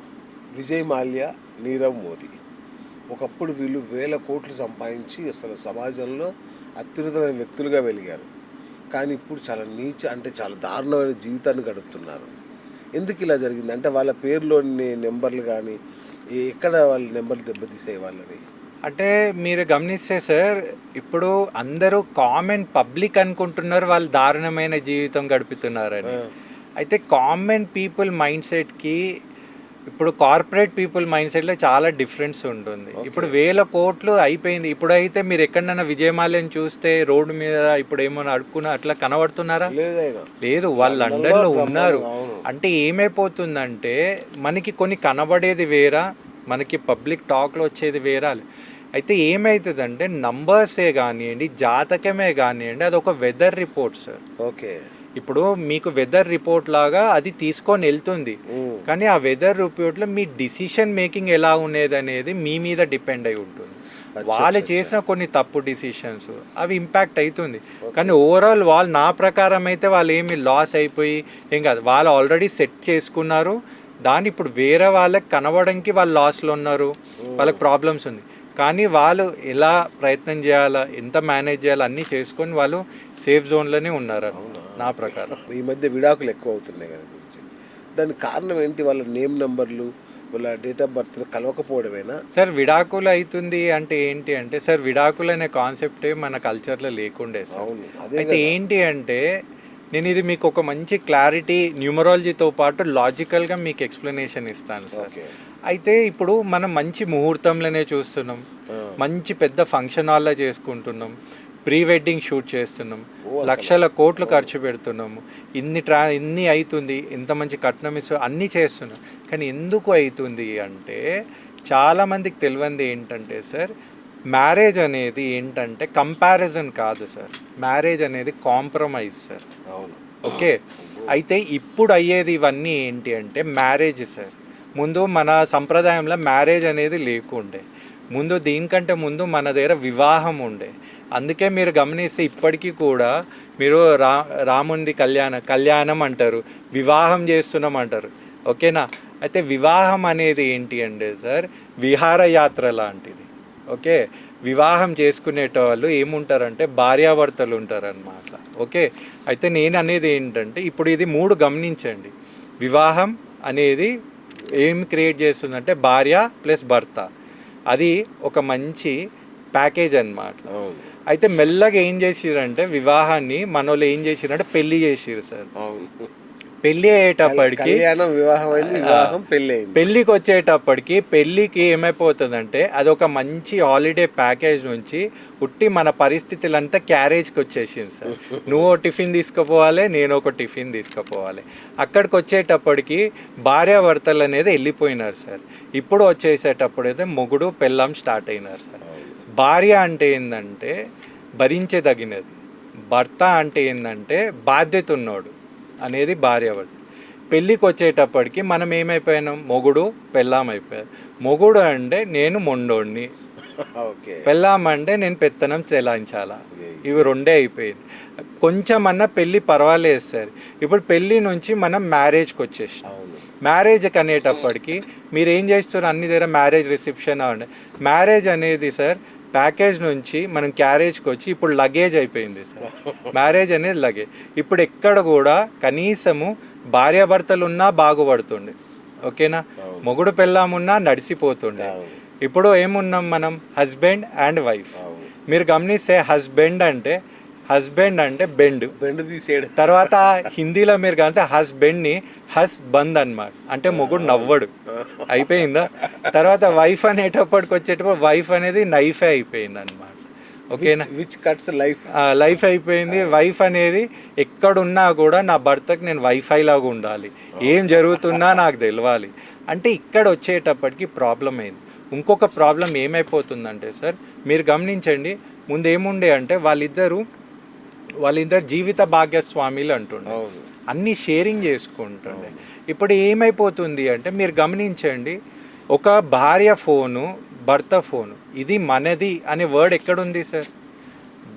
విజయ్ మాల్యా, నీరవ్ మోదీ. ఒకప్పుడు వీళ్ళు వేల కోట్లు సంపాదించి అసలు సమాజంలో అత్యున్నతమైన వ్యక్తులుగా వెలిగారు. కానీ ఇప్పుడు చాలా అంటే చాలా దారుణమైన జీవితాన్ని గడుపుతున్నారు. ఎందుకు ఇలా జరిగింది అంటే వాళ్ళ పేరులోని నెంబర్లు కానీ ఎక్కడ వాళ్ళ నెంబర్లు దెబ్బతీసాయి వాళ్ళని? అంటే మీరు గమనిస్తే సార్, ఇప్పుడు అందరూ కామన్ పబ్లిక్ అనుకుంటున్నారు వాళ్ళు దారుణమైన జీవితం గడుపుతున్నారని. అయితే కామన్ పీపుల్ మైండ్ సెట్కి ఇప్పుడు కార్పొరేట్ పీపుల్ మైండ్ సెట్లో చాలా డిఫరెన్స్ ఉంటుంది. ఇప్పుడు వేల కోట్లు అయిపోయింది. ఇప్పుడైతే మీరు ఎక్కడైనా విజయమాల్యని చూస్తే రోడ్డు మీద ఇప్పుడు ఏమైనా అడుక్కున్నా అట్లా కనబడుతున్నారా? లేదు, వాళ్ళు లండన్లో ఉన్నారు. అంటే ఏమైపోతుందంటే మనకి కొన్ని కనబడేది వేరా, మనకి పబ్లిక్ టాక్లో వచ్చేది వేరా. అయితే ఏమవుతుందంటే నంబర్సే కానివ్వండి, జాతకమే కానివ్వండి, అది ఒక వెదర్ రిపోర్ట్ సార్. ఓకే. ఇప్పుడు మీకు వెదర్ రిపోర్ట్ లాగా అది తీసుకొని వెళ్తుంది, కానీ ఆ వెదర్ రిపోర్ట్లో మీ డిసిషన్ మేకింగ్ ఎలా ఉండేది అనేది మీ మీద డిపెండ్ అయి ఉంటుంది. వాళ్ళు చేసిన కొన్ని తప్పు డిసిషన్స్ అవి ఇంపాక్ట్ అవుతుంది. కానీ ఓవరాల్ వాళ్ళు నా ప్రకారం అయితే వాళ్ళు ఏమి లాస్ అయిపోయి ఏం కాదు, వాళ్ళు ఆల్రెడీ సెట్ చేసుకున్నారు. దాన్ని ఇప్పుడు వేరే వాళ్ళకి కనబడడానికి వాళ్ళు లాస్లో ఉన్నారు, వాళ్ళకి ప్రాబ్లమ్స్ ఉంది. కానీ వాళ్ళు ఎలా ప్రయత్నం చేయాలా, ఎంత మేనేజ్ చేయాలో అన్నీ చేసుకొని వాళ్ళు సేఫ్ జోన్లోనే ఉన్నారు నా ప్రకారం. ఈ మధ్య విడాకులు ఎక్కువ అవుతున్నాయి కదా గురించి, దానికి కారణం ఏంటి? వాళ్ళ నేమ్ నెంబర్లు, వాళ్ళ డేట్ ఆఫ్ బర్త్ కలవకపోవడమేనా? సార్ విడాకులు అవుతుంది అంటే ఏంటి అంటే సార్, విడాకులు అనే కాన్సెప్టే మన కల్చర్లో లేకుండే సార్. అయితే ఏంటి అంటే నేను ఇది మీకు ఒక మంచి క్లారిటీ న్యూమరాలజీతో పాటు లాజికల్గా మీకు ఎక్స్ప్లెనేషన్ ఇస్తాను సార్. అయితే ఇప్పుడు మనం మంచి ముహూర్తంలోనే చూస్తున్నాం, మంచి పెద్ద ఫంక్షన్ హాల్లో చేసుకుంటున్నాం, ప్రీ వెడ్డింగ్ షూట్ చేస్తున్నాం, లక్షల కోట్లు ఖర్చు పెడుతున్నాము, ఇన్ని అవుతుంది, ఇంత మంచి కట్నం ఇస్తూ అన్నీ చేస్తున్నాం. కానీ ఎందుకు అవుతుంది అంటే చాలామందికి తెలియంది ఏంటంటే సార్, మ్యారేజ్ అనేది ఏంటంటే కంపారిజన్ కాదు సార్, మ్యారేజ్ అనేది కాంప్రమైజ్ సార్. ఓకే. అయితే ఇప్పుడు అయ్యేది ఇవన్నీ ఏంటి అంటే మ్యారేజ్ సార్. ముందు మన సంప్రదాయంలో మ్యారేజ్ అనేది లేకుండే, ముందు దీనికంటే ముందు మన దగ్గర వివాహం ఉండే. అందుకే మీరు గమనిస్తే ఇప్పటికీ కూడా మీరు రాముంది కళ్యాణం అంటారు, వివాహం చేస్తున్నాం అంటారు. ఓకేనా? అయితే వివాహం అనేది ఏంటి అంటే సార్ విహారయాత్ర లాంటిది. ఓకే. వివాహం చేసుకునేటవాళ్ళు ఏముంటారంటే భార్యాభర్తలు ఉంటారన్నమాట. ఓకే. అయితే నేను అనేది ఏంటంటే ఇప్పుడు ఇది 3 గమనించండి. వివాహం అనేది ఏం క్రియేట్ చేస్తుందంటే భార్య ప్లస్ భర్త, అది ఒక మంచి ప్యాకేజ్ అన్నమాట. అయితే మెల్లగా ఏం చేసిరంటే వివాహాన్ని మనోళ్ళు ఏం చేసిరంటే పెళ్లి చేసిరు సార్. పెళ్ళి అయ్యేటప్పటికి కళ్యాణం వివాహం అయింది, వివాహం పెళ్ళి అయింది. పెళ్ళికి వచ్చేటప్పటికి పెళ్ళికి ఏమైపోతుందంటే అదొక మంచి హాలిడే ప్యాకేజ్ నుంచి ఉట్టి మన పరిస్థితులంతా క్యారేజ్కి వచ్చేసింది సార్. నువ్వు ఓ టిఫిన్ తీసుకుపోవాలి, నేను ఒక టిఫిన్ తీసుకుపోవాలి. అక్కడికి వచ్చేటప్పటికి భార్యాభర్తలు అనేది వెళ్ళిపోయినారు సార్. ఇప్పుడు వచ్చేసేటప్పుడు అయితే మొగుడు పెళ్ళాం స్టార్ట్ అయినారు సార్. భార్య అంటే ఏంటంటే భరించదగినది, భర్త అంటే ఏంటంటే బాధ్యత ఉన్నోడు అనేది భార్యాభర్త. పెళ్ళికి వచ్చేటప్పటికి మనం ఏమైపోయినాం, మొగుడు పెళ్ళాం అయిపోయారు. మొగుడు అంటే నేను మొండోడిని, ఓకే, పెళ్ళాం అంటే నేను పెత్తనం చెలాయించాలా, ఇవి రెండే అయిపోయింది. కొంచెం అన్న పెళ్ళి పర్వాలేదు సార్. ఇప్పుడు పెళ్ళి నుంచి మనం మ్యారేజ్కి వచ్చేసాం. మ్యారేజ్కి అనేటప్పటికి మీరు ఏం చేస్తున్నారు, అన్ని దగ్గర మ్యారేజ్ రిసెప్షన్ అండి. మ్యారేజ్ అనేది సార్ ప్యాకేజ్ నుంచి మనం క్యారేజ్కి వచ్చి ఇప్పుడు లగేజ్ అయిపోయింది సార్. మ్యారేజ్ అనేది లగేజ్. ఇప్పుడు ఎక్కడ కూడా కనీసము భార్యాభర్తలు ఉన్నా బాగుపడుతుండే, ఓకేనా, మొగుడు పెళ్ళామున్నా నడిచిపోతుండే. ఇప్పుడు ఏమున్నాం మనం, హస్బెండ్ అండ్ వైఫ్. మీరు గమనిస్తే హస్బెండ్ అంటే బెండ్ తీసేయడం. తర్వాత హిందీలో మీరు కానీ హస్బెండ్ని హస్ బంద్ అనమాట, అంటే మొగుడు నవ్వడు, అయిపోయిందా. తర్వాత వైఫ్ అనేటప్పటికి వచ్చేటప్పుడు వైఫ్ అనేది నైఫే అయిపోయింది అనమాట, ఓకేనా, విచ్ కట్స్ లైఫ్ లైఫ్ అయిపోయింది. వైఫ్ అనేది ఎక్కడున్నా కూడా నా భర్తకు నేను వైఫై లాగా ఉండాలి, ఏం జరుగుతున్నా నాకు తెలియాలి అంటే ఇక్కడ వచ్చేటప్పటికి ప్రాబ్లం అయింది. ఇంకొక ప్రాబ్లం ఏమైపోతుందంటే సార్ మీరు గమనించండి, ముందు ఏముండే అంటే వాళ్ళిద్దరు జీవిత భాగ్యస్వామిలు అంటుండే, అన్నీ షేరింగ్ చేసుకుంటుండే. ఇప్పుడు ఏమైపోతుంది అంటే మీరు గమనించండి, ఒక భార్య ఫోను భర్త ఫోను ఇది మనది అనే వర్డ్ ఎక్కడుంది సార్.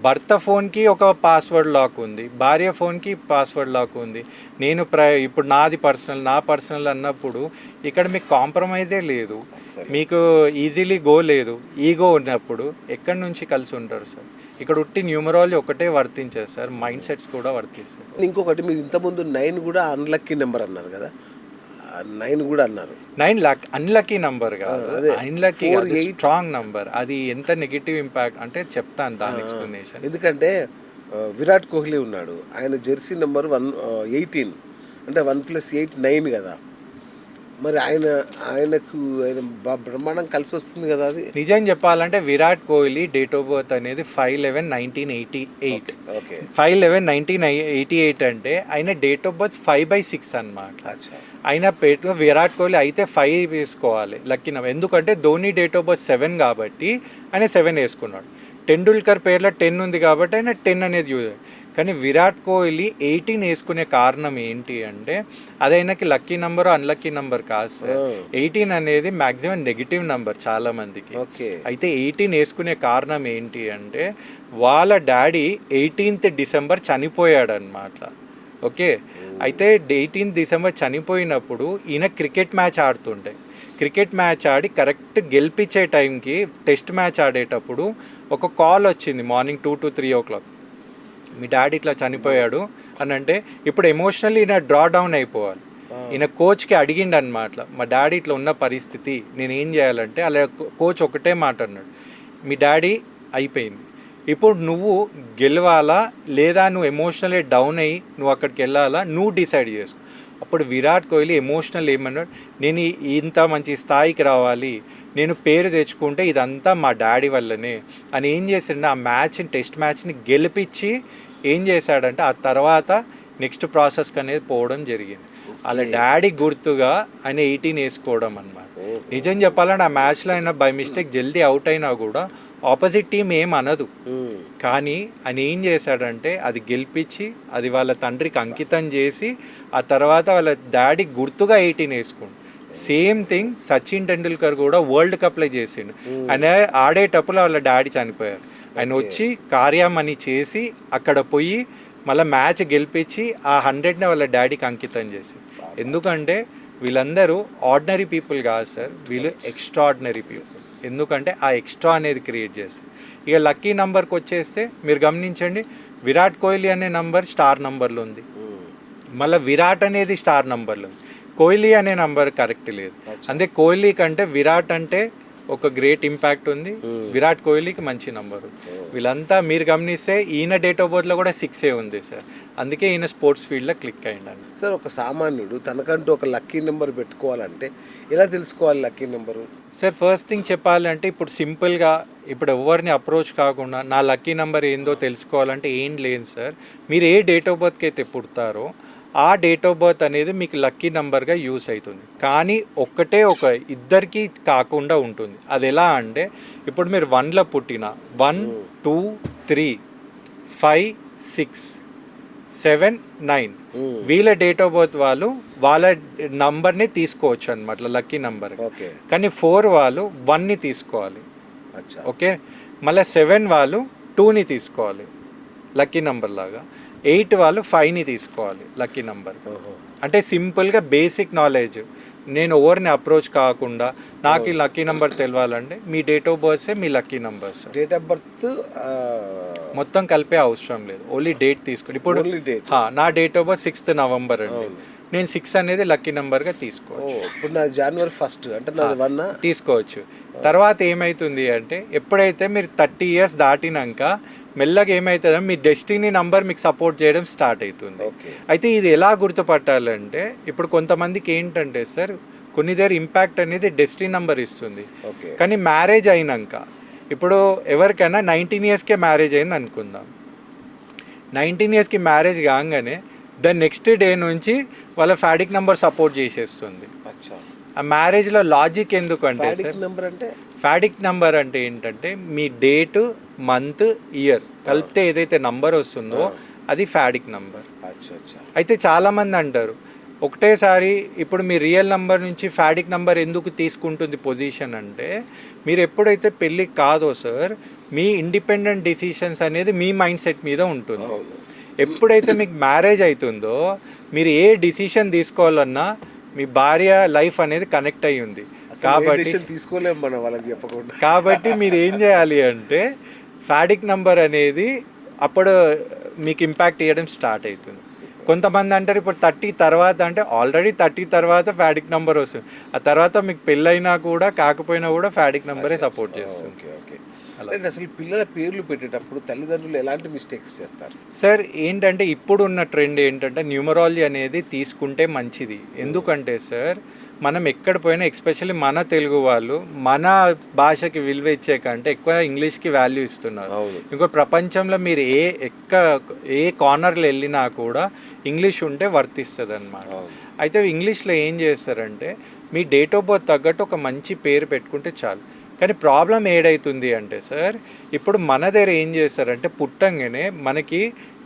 భర్త ఫోన్కి ఒక పాస్వర్డ్ లాక్ ఉంది, భార్య ఫోన్కి పాస్వర్డ్ లాక్ ఉంది. నేను ఇప్పుడు నాది నా పర్సనల్ అన్నప్పుడు ఇక్కడ మీకు కాంప్రమైజే లేదు, మీకు ఈజీలీ గో లేదు. ఈగో ఉన్నప్పుడు ఎక్కడి నుంచి కలిసి ఉంటారు సార్. ఇక్కడ ఉట్టి న్యూమరాలజీ ఒకటే వర్తించేది సార్, మైండ్ సెట్స్ కూడా వర్తిస్తాయి. ఇంకొకటి మీరు ఇంతకుముందు 9 కూడా అన్లక్కీ నెంబర్ అన్నారు కదా, 9 కూడా అన్నారు. 9 అన్లక్కీ నంబర్ కాదు, అన్లక్కీ స్ట్రాంగ్ నంబర్. అది ఎంత నెగిటివ్ ఇంపాక్ట్ అంటే చెప్తాను దాని ఎక్స్ప్లెనేషన్. ఎందుకంటే విరాట్ కోహ్లీ ఉన్నాడు, ఆయన జెర్సీ నెంబర్ 18 అంటే 1+8 9 కదా. మరి ఆయనకు బ్రహ్మాండం కలిసి వస్తుంది కదా. అది నిజం చెప్పాలంటే Virat Kohli date of birth అనేది 5/11/1988. 5/11/1988 అంటే ఆయన డేట్ ఆఫ్ బర్త్ 5/6 అన్నమాట. ఆయన విరాట్ కోహ్లీ అయితే 5 వేసుకోవాలి లక్కీ నెంబర్, ఎందుకంటే ధోని డేట్ ఆఫ్ బర్త్ 7 కాబట్టి ఆయన 7 వేసుకున్నాడు. టెండూల్కర్ పేర్లో 10 ఉంది కాబట్టి ఆయన 10 అనేది యూజ్. కానీ విరాట్ కోహ్లీ 18 వేసుకునే కారణం ఏంటి అంటే అది ఆయనకి లక్కీ నెంబర్ అన్లక్కీ నెంబర్ కాదు సార్. 18 అనేది మ్యాక్సిమం నెగిటివ్ నెంబర్ చాలా మందికి. అయితే 18 వేసుకునే కారణం ఏంటి అంటే వాళ్ళ డాడీ 18th డిసెంబర్ చనిపోయాడు అనమాట, ఓకే. అయితే 18th డిసెంబర్ చనిపోయినప్పుడు ఈయన క్రికెట్ మ్యాచ్ ఆడుతుండే. క్రికెట్ మ్యాచ్ ఆడి కరెక్ట్ గెలిపించే టైంకి టెస్ట్ మ్యాచ్ ఆడేటప్పుడు ఒక కాల్ వచ్చింది morning 2 to 3 o'clock, me daddy ఇట్లా చనిపోయాడు అని. అంటే ఇప్పుడు ఎమోషనల్లీ ఈయన డ్రా డౌన్ అయిపోవాలి. ఈయన కోచ్కి అడిగిండు అనమాట, మా డాడీ ఇట్లా ఉన్న పరిస్థితి నేను ఏం చేయాలంటే. అలా కోచ్ ఒకటే మాట అన్నాడు, మీ డాడీ అయిపోయింది, ఇప్పుడు నువ్వు గెలవాలా లేదా నువ్వు ఎమోషనల్లీ డౌన్ అయ్యి నువ్వు అక్కడికి వెళ్ళాలా నువ్వు డిసైడ్ చేసుకో. అప్పుడు విరాట్ కోహ్లీ ఎమోషనల్ ఏమన్నాడు, నేను ఇంత మంచి స్థాయికి రావాలి, నేను పేరు తెచ్చుకుంటే ఇదంతా మా డాడీ వల్లనే అని ఏం చేశాడు, ఆ మ్యాచ్ని టెస్ట్ మ్యాచ్ని గెలిపించి ఏం చేశాడంటే ఆ తర్వాత నెక్స్ట్ ప్రాసెస్కి అనేది పోవడం జరిగింది. అలా డాడీ గుర్తుగా ఆయన 18 వేసుకోవడం అన్నమాట. నిజం చెప్పాలంటే ఆ మ్యాచ్లో అయినా బై మిస్టేక్ జల్దీ అవుట్ అయినా కూడా ఆపోజిట్ టీం ఏం అనదు, కానీ ఆయన ఏం చేశాడంటే అది గెలిపించి అది వాళ్ళ తండ్రికి అంకితం చేసి ఆ తర్వాత వాళ్ళ డాడీ గుర్తుగా 18 వేసుకుండు. సేమ్ థింగ్ సచిన్ టెండూల్కర్ కూడా వరల్డ్ కప్లో చేసిండు. ఆయన ఆడేటప్పుడు వాళ్ళ డాడీ చనిపోయారు, ఆయన వచ్చి కార్యమని చేసి అక్కడ పోయి మళ్ళీ మ్యాచ్ గెలిపించి ఆ 100ని వాళ్ళ డాడీకి అంకితం చేసి. ఎందుకంటే వీళ్ళందరూ ఆర్డినరీ పీపుల్ కాదు సార్, వీళ్ళు ఎక్స్ట్రాడినరీ పీపుల్. ఎందుకంటే ఆ ఎక్స్ట్రా అనేది క్రియేట్ చేస్తారు. ఇక లక్కీ నెంబర్కి వచ్చేస్తే మీరు గమనించండి, విరాట్ కోహ్లీ అనే నంబర్ స్టార్ నంబర్లో ఉంది, మళ్ళీ విరాట్ అనేది స్టార్ నంబర్లో ఉంది, కోహ్లీ అనే నంబర్ కరెక్ట్ లేదు. అంటే కోహ్లీ కంటే విరాట్ అంటే ఒక గ్రేట్ ఇంపాక్ట్ ఉంది. విరాట్ కోహ్లీకి మంచి నంబరు. వీళ్ళంతా మీరు గమనిస్తే ఈయన డేట్ ఆఫ్ బర్త్లో కూడా 6 ఉంది సార్. అందుకే ఈయన స్పోర్ట్స్ ఫీల్డ్లో క్లిక్ అయ్యిందండి. సార్ ఒక సామాన్యుడు తనకంటూ ఒక లక్కీ నెంబర్ పెట్టుకోవాలంటే ఎలా తెలుసుకోవాలి lucky number? Sir first thing చెప్పాలంటే ఇప్పుడు సింపుల్గా ఇప్పుడు ఎవరిని అప్రోచ్ కాకుండా నా లక్కీ నెంబర్ ఏందో తెలుసుకోవాలంటే ఏం లేదు సార్. మీరు ఏ డేట్ ఆఫ్ బర్త్కి అయితే పుడతారో ఆ డేట్ ఆఫ్ బర్త్ అనేది మీకు లక్కీ నెంబర్గా యూస్ అవుతుంది. కానీ ఒక్కటే ఒక ఇద్దరికి కాకుండా ఉంటుంది. అది ఎలా అంటే ఇప్పుడు మీరు 1లో పుట్టిన 1, 2, 3, 5, 6, 7, 9 వీళ్ళ డేట్ ఆఫ్ బర్త్ వాళ్ళు వాళ్ళ నంబర్ని తీసుకోవచ్చు అనమాట లక్కీ నెంబర్. ఓకే. కానీ 4 వాళ్ళు 1ని తీసుకోవాలి. అచ్చా. ఓకే. మళ్ళీ 7 వాళ్ళు 2ని తీసుకోవాలి లక్కీ నెంబర్ లాగా. 8 వాళ్ళు 5ని తీసుకోవాలి లక్కీ నెంబర్. అంటే సింపుల్గా బేసిక్ నాలెడ్జ్. నేను ఎవరిని అప్రోచ్ కాకుండా నాకు ఈ లక్కీ నెంబర్ తెలియాలంటే మీ డేట్ ఆఫ్ బర్త్సే మీ lucky numbers. Date of birth మొత్తం కలిపే అవసరం లేదు, ఓన్లీ డేట్ తీసుకోండి. ఇప్పుడు నా date of birth 6th November అండి. నేను 6 అనేది లక్కీ నెంబర్గా తీసుకోవచ్చు. ఇప్పుడు నా January 1st అంటే నాది 1 తీసుకోవచ్చు. తర్వాత ఏమవుతుంది అంటే ఎప్పుడైతే మీరు 30 years దాటినాక మెల్లగా ఏమవుతుందో మీ డెస్టినీ నంబర్ మీకు సపోర్ట్ చేయడం స్టార్ట్ అవుతుంది. అయితే ఇది ఎలా గుర్తుపట్టాలంటే ఇప్పుడు కొంతమందికి ఏంటంటే సార్ కొన్ని దగ్గర ఇంపాక్ట్ అనేది డెస్టినీ నంబర్ ఇస్తుంది. కానీ మ్యారేజ్ అయినాక ఇప్పుడు ఎవరికైనా 19 yearsకే మ్యారేజ్ అయింది అనుకుందాం. 19 yearsకి మ్యారేజ్ కాగానే దాని నెక్స్ట్ డే నుంచి వాళ్ళ ఫ్యాడిక్ నెంబర్ సపోర్ట్ చేసేస్తుంది. ఆ మ్యారేజ్లో లాజిక్ ఎందుకు అంటే ఫ్యాడిక్ నెంబర్ అంటే ఏంటంటే మీ డేట్, మంత్, ఇయర్ కలిపితే ఏదైతే నంబర్ వస్తుందో అది ఫ్యాడిక్ నెంబర్. అయితే చాలామంది అంటారు ఒకటేసారి ఇప్పుడు మీ రియల్ నెంబర్ నుంచి ఫ్యాడిక్ నెంబర్ ఎందుకు తీసుకుంటుంది పొజిషన్ అంటే మీరు ఎప్పుడైతే పెళ్ళి కాదో సార్ మీ ఇండిపెండెంట్ డిసిషన్స్ అనేది మీ మైండ్ సెట్ మీద ఉంటుంది. ఎప్పుడైతే మీకు మ్యారేజ్ అవుతుందో మీరు ఏ డిసిషన్ తీసుకోవాలన్నా మీ భార్య లైఫ్ అనేది కనెక్ట్ అయ్యి ఉంది కాబట్టి మీరు ఏం చేయాలి అంటే ఫ్యాడిక్ నెంబర్ అనేది అప్పుడు మీకు ఇంపాక్ట్ ఇవ్వడం స్టార్ట్ అవుతుంది. కొంతమంది అంటారు ఇప్పుడు 30 తర్వాత అంటే ఆల్రెడీ 30 తర్వాత ఫ్యాడిక్ నెంబర్ వస్తుంది. ఆ తర్వాత మీకు పెళ్ళైనా కూడా కాకపోయినా కూడా ఫ్యాడిక్ నెంబరే సపోర్ట్ చేస్తుంది. అసలు పిల్లల పేర్లు పెట్టేటప్పుడు తల్లిదండ్రులు ఎలాంటి మిస్టేక్స్ చేస్తారు సార్? ఏంటంటే ఇప్పుడు ఉన్న ట్రెండ్ ఏంటంటే న్యూమరాలజీ అనేది తీసుకుంటే మంచిది. ఎందుకంటే సార్ మనం ఎక్కడ పోయినా ఎస్పెషల్లీ మన తెలుగు వాళ్ళు మన భాషకి విలువ ఇచ్చే కంటే ఎక్కువ ఇంగ్లీష్కి వాల్యూ ఇస్తున్నారు. ఇంకో ప్రపంచంలో మీరు ఏ కార్నర్లో వెళ్ళినా కూడా ఇంగ్లీష్ ఉంటే వర్తిస్తుంది అన్నమాట. అయితే ఇంగ్లీష్లో ఏం చేస్తారంటే మీ డేట్ ఆఫ్ బర్త్ తగ్గట్టు ఒక మంచి పేరు పెట్టుకుంటే చాలు. కానీ ప్రాబ్లం ఏడవుతుంది అంటే సార్ ఇప్పుడు మన దగ్గర ఏం చేస్తారంటే పుట్టంగానే మనకి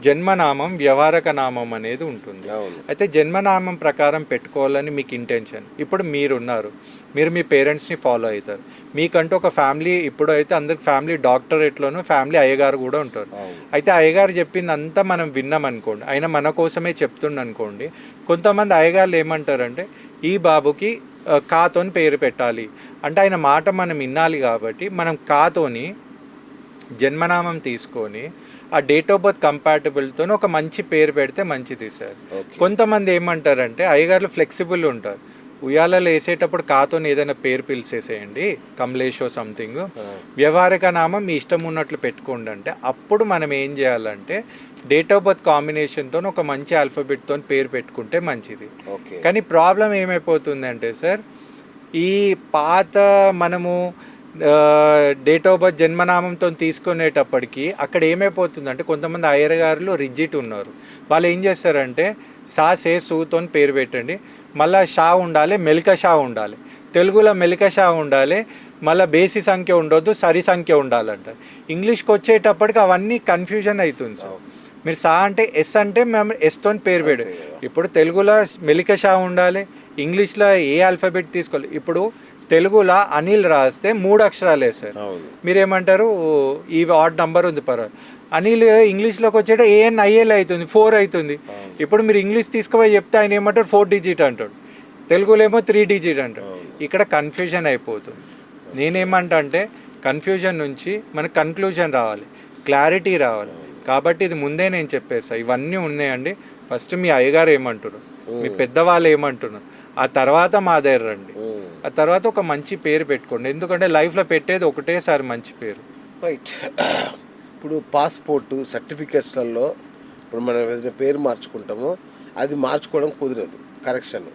జన్మనామం, వ్యవహారక నామం అనేది ఉంటుంది. అయితే జన్మనామం ప్రకారం పెట్టుకోవాలని మీకు ఇంటెన్షన్. ఇప్పుడు మీరున్నారు, మీరు మీ పేరెంట్స్ని ఫాలో అవుతారు. మీకంటూ ఒక ఫ్యామిలీ ఇప్పుడు అయితే అందరికి ఫ్యామిలీ డాక్టరేట్లోనూ ఫ్యామిలీ అయ్యగారు కూడా ఉంటారు. అయితే అయ్యగారు చెప్పింది అంతా మనం విన్నాం అనుకోండి, ఆయన మన కోసమే చెప్తుండ అనుకోండి. కొంతమంది అయ్యగారులు ఏమంటారంటే ఈ బాబుకి కాతోని పేరు పెట్టాలి అంటే ఆయన మాట మనం వినాలి. కాబట్టి మనం కాతోని జన్మనామం తీసుకొని ఆ డేట్ ఆఫ్ బర్త్ కంపాటబుల్తో ఒక మంచి పేరు పెడితే మంచిది సార్. కొంతమంది ఏమంటారంటే అయ్యగారులు ఫ్లెక్సిబుల్ ఉంటారు, ఉయ్యాలలో వేసేటప్పుడు కాతోని ఏదైనా పేరు పిలిచేసేయండి, కమలేషో సంథింగ్, వ్యవహారిక నామం మీ ఇష్టం ఉన్నట్లు పెట్టుకోండి అంటే అప్పుడు మనం ఏం చేయాలంటే డేట్ ఆఫ్ బర్త్ కాంబినేషన్తో ఒక మంచి ఆల్ఫాబెట్తో పేరు పెట్టుకుంటే మంచిది. కానీ ప్రాబ్లం ఏమైపోతుందంటే సార్ ఈ పాత మనము డేట్ ఆఫ్ బర్త్ జన్మనామంతో తీసుకునేటప్పటికి అక్కడ ఏమైపోతుందంటే కొంతమంది అయ్యగారులు రిజిట్ ఉన్నారు. వాళ్ళు ఏం చేస్తారంటే సా సే సూతో పేరు పెట్టండి, మళ్ళీ షా ఉండాలి, మెలిక షా ఉండాలి, తెలుగులో మెలిక షా ఉండాలి, మళ్ళీ బేసి సంఖ్య ఉండొద్దు, సరి సంఖ్య ఉండాలంట. ఇంగ్లీష్కి వచ్చేటప్పటికి అవన్నీ కన్ఫ్యూజన్ అవుతుంది సార్. మీరు సా అంటే ఎస్ అంటే మేము ఎస్తో పేరు పెడు. ఇప్పుడు తెలుగులో మెలిక షా ఉండాలి, ఇంగ్లీష్లో ఏ ఆల్ఫాబెట్ తీసుకోవాలి. ఇప్పుడు తెలుగులో అనిల్ రాస్తే 3 అక్షరాలే సార్. మీరేమంటారు ఈ ఆడ్ నంబర్ ఉంది పర్వాలేదు. అనిల్ ఇంగ్లీష్లోకి వచ్చేట ANIL అవుతుంది, 4 అవుతుంది. ఇప్పుడు మీరు ఇంగ్లీష్ తీసుకుపోయి చెప్తే ఆయన ఏమంటారు 4 digit అంటాడు, తెలుగులో ఏమో 3 digit అంటాడు. ఇక్కడ కన్ఫ్యూజన్ అయిపోతుంది. నేనేమంటా అంటే కన్ఫ్యూజన్ నుంచి మనకు కన్క్లూజన్ రావాలి, క్లారిటీ రావాలి. కాబట్టి ఇది ముందే నేను చెప్పేస్తా, ఇవన్నీ ఉన్నాయండి. ఫస్ట్ మీ అయ్యగారు ఏమంటారు, మీ పెద్దవాళ్ళు ఏమంటున్నారు, ఆ తర్వాత మా దగ్గర రండి. ఆ తర్వాత ఒక మంచి పేరు పెట్టుకోండి. ఎందుకంటే లైఫ్లో పెట్టేది ఒకటేసారి మంచి పేరు. రైట్. ఇప్పుడు పాస్పోర్టు సర్టిఫికెట్స్లలో ఇప్పుడు మనం ఏదైనా పేరు మార్చుకుంటామో అది మార్చుకోవడం కుదరదు, కరెక్షన్.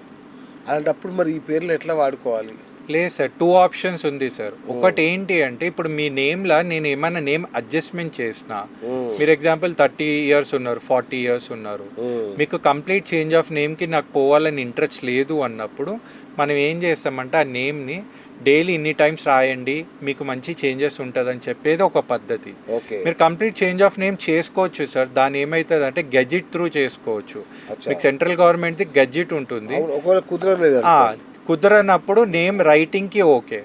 అలాంటప్పుడు మరి ఈ పేర్లు ఎట్లా వాడుకోవాలి? లేదు సార్, 2 ఆప్షన్స్ ఉంది సార్. ఒకటి ఏంటి అంటే ఇప్పుడు మీ నేమ్లో నేను ఏమైనా నేమ్ అడ్జస్ట్మెంట్ చేసిన, మీరు ఎగ్జాంపుల్ 30 ఇయర్స్ ఉన్నారు, 40 ఇయర్స్ ఉన్నారు, మీకు కంప్లీట్ చేంజ్ ఆఫ్ నేమ్కి నాకు పోవాలని ఇంట్రెస్ట్ లేదు అన్నప్పుడు మనం ఏం చేస్తామంటే ఆ నేమ్ని డైలీ ఇన్ని టైమ్స్ రాయండి, మీకు మంచి చేంజెస్ ఉంటుందని చెప్పేది ఒక పద్ధతి. ఓకే. మీరు కంప్లీట్ చేంజ్ ఆఫ్ నేమ్ చేసుకోవచ్చు సార్. దాని ఏమవుతుంది అంటే గెజిట్ త్రూ చేసుకోవచ్చు. మీకు సెంట్రల్ గవర్నమెంట్ది గెజిట్ ఉంటుంది. ఒకవేళ కుదరలేదు, కుదరనప్పుడు నేమ్ రైటింగ్కి ఓకే,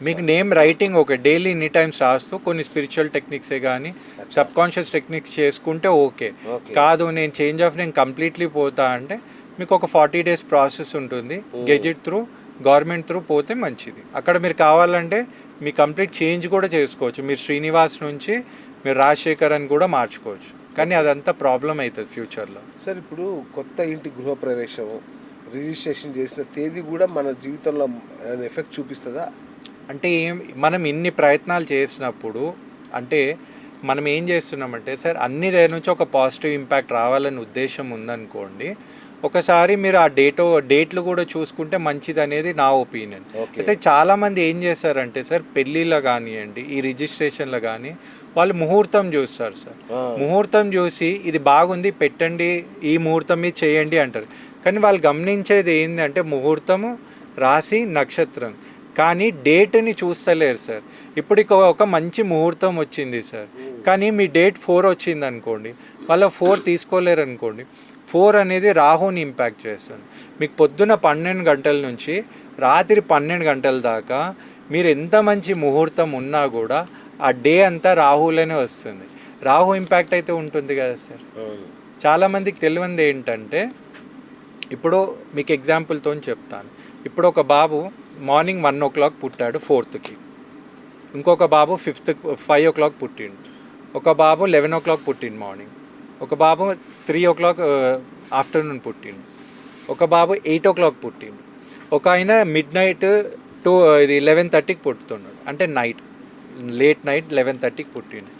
మీకు name writing okay, daily any times రాస్తూ కొన్ని స్పిరిచువల్ టెక్నిక్సే కానీ సబ్ కాన్షియస్ టెక్నిక్స్ చేసుకుంటే ఓకే. కాదు నేను చేంజ్ ఆఫ్ నేమ్ కంప్లీట్లీ పోతా అంటే మీకు ఒక 40 days ప్రాసెస్ ఉంటుంది. గెజిట్ త్రూ, గవర్నమెంట్ త్రూ పోతే మంచిది. అక్కడ మీరు కావాలంటే మీ కంప్లీట్ చేంజ్ కూడా చేసుకోవచ్చు. మీరు శ్రీనివాస్ నుంచి మీరు రాజశేఖర్ అని కూడా మార్చుకోవచ్చు. కానీ అదంతా ప్రాబ్లం అవుతుంది ఫ్యూచర్లో. సార్ ఇప్పుడు కొత్త ఇంటి గృహప్రవేశం రిజిస్ట్రేషన్ చేసిన తేదీ కూడా మన జీవితంలో ఎఫెక్ట్ చూపిస్తుందా? అంటే మనం ఇన్ని ప్రయత్నాలు చేసినప్పుడు అంటే మనం ఏం చేస్తున్నామంటే సార్ అన్ని దగ్గర నుంచి ఒక పాజిటివ్ ఇంపాక్ట్ రావాలని ఉద్దేశం ఉందనుకోండి, ఒకసారి మీరు ఆ డేట్లు కూడా చూసుకుంటే మంచిది అనేది నా ఒపీనియన్. అయితే చాలామంది ఏం చేస్తారంటే సార్ పెళ్ళిళ్ళలో కానివ్వండి, ఈ రిజిస్ట్రేషన్లో కానీ వాళ్ళు ముహూర్తం చూస్తారు సార్. ముహూర్తం చూసి ఇది బాగుంది పెట్టండి, ఈ ముహూర్తం మీద చేయండి అంటారు. కానీ వాళ్ళు గమనించేది ఏంటంటే ముహూర్తము, రాశి, నక్షత్రం, కానీ డేట్ని చూస్తలేరు సార్. ఇప్పుడు ఒక మంచి ముహూర్తం వచ్చింది సార్, కానీ మీ డేట్ 4 వచ్చింది అనుకోండి, వాళ్ళ 4 తీసుకోలేరు అనుకోండి. 4 అనేది రాహుని ఇంపాక్ట్ చేస్తుంది. మీకు పొద్దున 12 గంటల నుంచి రాత్రి 12 గంటల దాకా మీరు ఎంత మంచి ముహూర్తం ఉన్నా కూడా ఆ డే అంతా రాహులోనే వస్తుంది. రాహు ఇంపాక్ట్ అయితే ఉంటుంది కదా సార్. చాలామందికి తెలియంది ఏంటంటే ఇప్పుడు మీకు ఎగ్జాంపుల్తో చెప్తాను. ఇప్పుడు ఒక బాబు మార్నింగ్ 1 o'clock పుట్టాడు 4th, ఇంకొక బాబు 5 o'clock పుట్టిండు, ఒక బాబు 11 o'clock పుట్టిండు మార్నింగ్, ఒక బాబు 3 o'clock ఆఫ్టర్నూన్ పుట్టిండు, ఒక బాబు 8 o'clock పుట్టిండు, ఒక ఆయన మిడ్ నైట్ 11:30కి పుట్టుతున్నాడు, అంటే లేట్ నైట్ 11:30కి పుట్టిండు.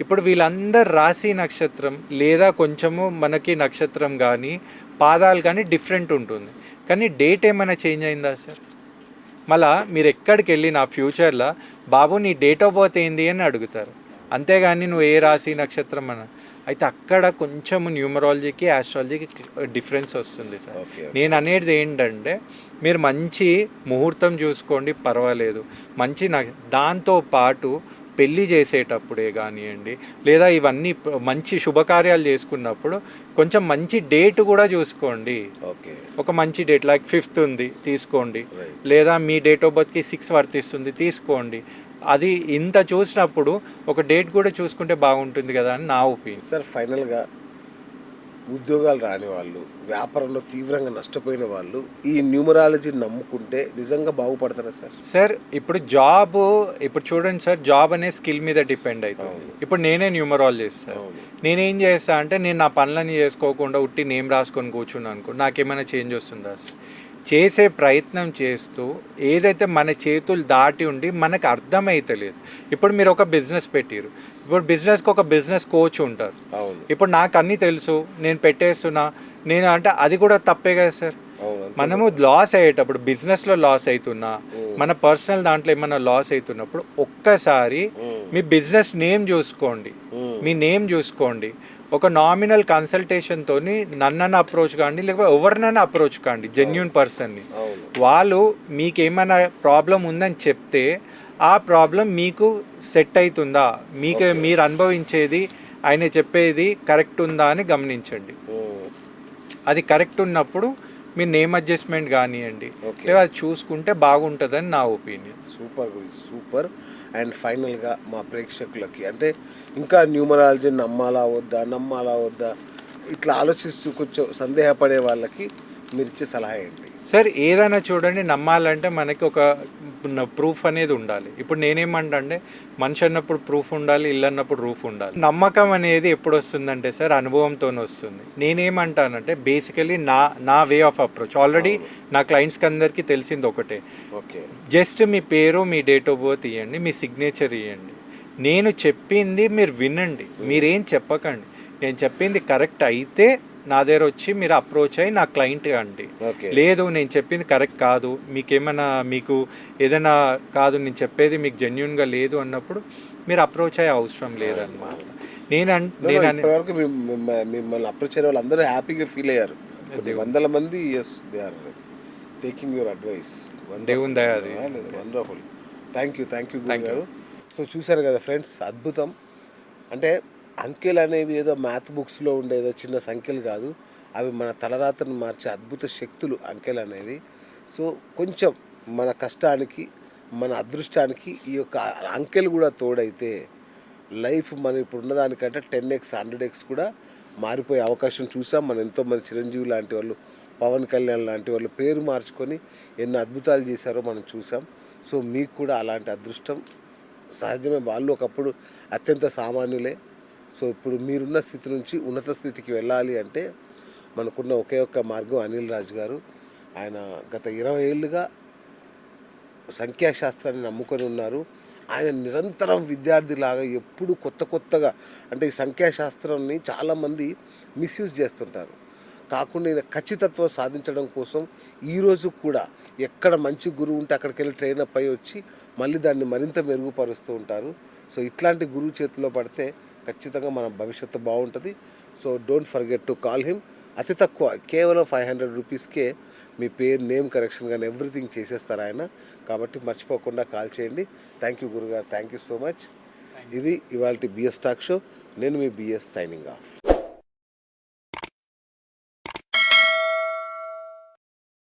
ఇప్పుడు వీళ్ళందరు రాశి నక్షత్రం లేదా కొంచెము మనకి నక్షత్రం కానీ పాదాలు కానీ డిఫరెంట్ ఉంటుంది, కానీ డేట్ ఏమైనా చేంజ్ అయిందా సార్? మళ్ళా మీరు ఎక్కడికి వెళ్ళి నా ఫ్యూచర్లో బాబు నీ డేట్ ఆఫ్ బర్త్ ఏంది అని అడుగుతారు, అంతేగాని నువ్వు ఏ రాశి నక్షత్రం అని. అయితే అక్కడ కొంచెం న్యూమరాలజీకి ఆస్ట్రాలజీకి డిఫరెన్స్ వస్తుంది సార్. నేను అనేది ఏంటంటే మీరు మంచి ముహూర్తం చూసుకోండి, పర్వాలేదు, మంచి దాంతోపాటు పెళ్ళి చేసేటప్పుడే కానివ్వండి లేదా ఇవన్నీ మంచి శుభకార్యాలు చేసుకున్నప్పుడు కొంచెం మంచి డేట్ కూడా చూసుకోండి. ఒక మంచి డేట్ లైక్ 5th ఉంది తీసుకోండి, లేదా మీ డేట్ ఆఫ్ బర్త్కి 6 వర్తిస్తుంది తీసుకోండి. అది ఇంత చూసినప్పుడు ఒక డేట్ కూడా చూసుకుంటే బాగుంటుంది కదా అని నా ఒపీనియన్ సార్. ఫైనల్గా ఉద్యోగాలు రాని వాళ్ళు, వ్యాపారంలో తీవ్రంగా నష్టపోయిన వాళ్ళు ఈ న్యూమరాలజీ నమ్ముకుంటే నిజంగా బాగుపడతారా సార్? సార్ ఇప్పుడు చూడండి సార్, జాబ్ అనే స్కిల్ మీద డిపెండ్ అవుతుంది. ఇప్పుడు నేనే న్యూమరాలజిస్ట్ సార్, నేనేం చేస్తా అంటే నేను నా పనులని చేసుకోకుండా ఉట్టి నేమ్ రాసుకొని కూర్చున్నాను అనుకో, నాకేమైనా చేంజ్ వస్తుందా సార్? చేసే ప్రయత్నం చేస్తూ ఏదైతే మన చేతులు దాటి ఉండి మనకు అర్థమైతలేదు. ఇప్పుడు మీరు ఒక బిజినెస్ పెట్టిరు, ఇప్పుడు బిజినెస్కి ఒక బిజినెస్ కోచ్ ఉంటారు. ఇప్పుడు నాకు అన్నీ తెలుసు, నేను పెట్టేస్తున్నా, నేను అంటే అది కూడా తప్పే కదా సార్. మనము లాస్ అయ్యేటప్పుడు బిజినెస్లో లాస్ అవుతున్నా, మన పర్సనల్ దాంట్లో ఏమైనా లాస్ అవుతున్నప్పుడు ఒక్కసారి మీ బిజినెస్ నేమ్ చూసుకోండి, మీ నేమ్ చూసుకోండి. ఒక నామినల్ కన్సల్టేషన్తో నన్నನ್ನು అప్రోచ్ కాండి, లేకపోతే ఎవరినైనా అప్రోచ్ కాండి, జెన్యూన్ పర్సన్ని. వాళ్ళు మీకు ఏమైనా ప్రాబ్లం ఉందని చెప్తే ఆ ప్రాబ్లం మీకు సెట్ అవుతుందా, మీరు అనుభవించేది ఆయన చెప్పేది కరెక్ట్ ఉందా అని గమనించండి. అది కరెక్ట్ ఉన్నప్పుడు మీరు నేమ్ అడ్జస్ట్మెంట్ కానివ్వండి, లేదా అది చూసుకుంటే బాగుంటుందని నా ఒపీనియన్. సూపర్ గురించి సూపర్. అండ్ ఫైనల్గా మా ప్రేక్షకులకి అంటే ఇంకా న్యూమరాలజీ నమ్మాలా వద్దా ఇట్లా ఆలోచిస్తూ కొంచెం సందేహపడే వాళ్ళకి మీరు ఇచ్చే సలహా ఏంటి? సార్ ఏదైనా చూడండి, నమ్మాలంటే మనకి ఒక ప్రూఫ్ అనేది ఉండాలి. ఇప్పుడు నేనేమంటా అంటే మనిషి అన్నప్పుడు ప్రూఫ్ ఉండాలి, ఇల్లు అన్నప్పుడు రూఫ్ ఉండాలి. నమ్మకం అనేది ఎప్పుడు వస్తుందంటే సార్ అనుభవంతో వస్తుంది. నేనేమంటానంటే బేసికలీ నా వే ఆఫ్ అప్రోచ్ ఆల్రెడీ నా క్లయింట్స్కి అందరికీ తెలిసింది ఒకటే. ఓకే. జస్ట్ మీ పేరు, మీ డేట్ ఆఫ్ బర్త్ ఇవ్వండి, మీ సిగ్నేచర్ ఇవ్వండి. నేను చెప్పింది మీరు వినండి, మీరేం చెప్పకండి. నేను చెప్పింది కరెక్ట్ అయితే నా దగ్గర వచ్చి మీరు అప్రోచ్ అయ్యి నా క్లయింట్ అండి. ఓకే. లేదు నేను చెప్పింది కరెక్ట్ కాదు, మీకేమైనా మీకు ఏదైనా కాదు, నేను చెప్పేది మీకు జెన్యున్గా లేదు అన్నప్పుడు మీరు అప్రోచ్ అయ్యే అవసరం లేదన్నమాట. ఇప్పటివరకు మిమ్మల్ని అప్రోచ్ అయిన వాళ్ళు అందరూ హ్యాపీగా ఫీల్ అయ్యారు. కొన్ని వందల మంది yes they are taking your advice. దేవుని దయ అది. వండర్ఫుల్. థ్యాంక్ యూ గురు గారు. సో చూసారు కదా ఫ్రెండ్స్, అద్భుతం. అంటే అంకెలు అనేవి ఏదో మ్యాథ్ బుక్స్లో ఉండే ఏదో చిన్న సంఖ్యలు కాదు, అవి మన తలరాతను మార్చే అద్భుత శక్తులు అంకెలు అనేవి. సో కొంచెం మన కష్టానికి, మన అదృష్టానికి ఈ యొక్క అంకెలు కూడా తోడైతే లైఫ్ మనం ఇప్పుడు ఉన్నదానికంటే 10x 100x కూడా మారిపోయే అవకాశం చూసాం. మనం ఎంతోమంది చిరంజీవి లాంటి వాళ్ళు, పవన్ కళ్యాణ్ లాంటి వాళ్ళు పేరు మార్చుకొని ఎన్ని అద్భుతాలు చేశారో మనం చూసాం. సో మీకు కూడా అలాంటి అదృష్టం సహజమే. వాళ్ళు ఒకప్పుడు అత్యంత సామాన్యులే. సో ఇప్పుడు మీరున్న స్థితి నుంచి ఉన్నత స్థితికి వెళ్ళాలి అంటే మనకున్న ఒకే ఒక్క మార్గం అనిల్ రాజ్ గారు. ఆయన గత 20 ఏళ్ళుగా సంఖ్యాశాస్త్రాన్ని నమ్ముకొని ఉన్నారు. ఆయన నిరంతరం విద్యార్థిలాగా ఎప్పుడు కొత్తగా అంటే ఈ సంఖ్యాశాస్త్రాన్ని చాలామంది మిస్యూజ్ చేస్తుంటారు. కాకుండా ఈయన ఖచ్చితత్వం సాధించడం కోసం ఈరోజు కూడా ఎక్కడ మంచి గురువు ఉంటే అక్కడికి వెళ్ళి ట్రైన్ అప్ అయ్యి వచ్చి మళ్ళీ దాన్ని మరింత మెరుగుపరుస్తూ ఉంటారు. సో ఇట్లాంటి గురువు చేతిలో పడితే ఖచ్చితంగా మన భవిష్యత్తు బాగుంటుంది. So don't forget to call him. అతి తక్కువ కేవలం 500 రూపీస్కే మీ పేరు, నేమ్ కరెక్షన్ కానీ ఎవ్రీథింగ్ చేసేస్తారు ఆయన. కాబట్టి మర్చిపోకుండా కాల్ చేయండి. థ్యాంక్ యూ గురుగారు, థ్యాంక్ యూ సో మచ్. ఇది ఇవాళ బిఎస్ టాక్ షో. నేను మీ బిఎస్ సైనింగ్ ఆఫ్.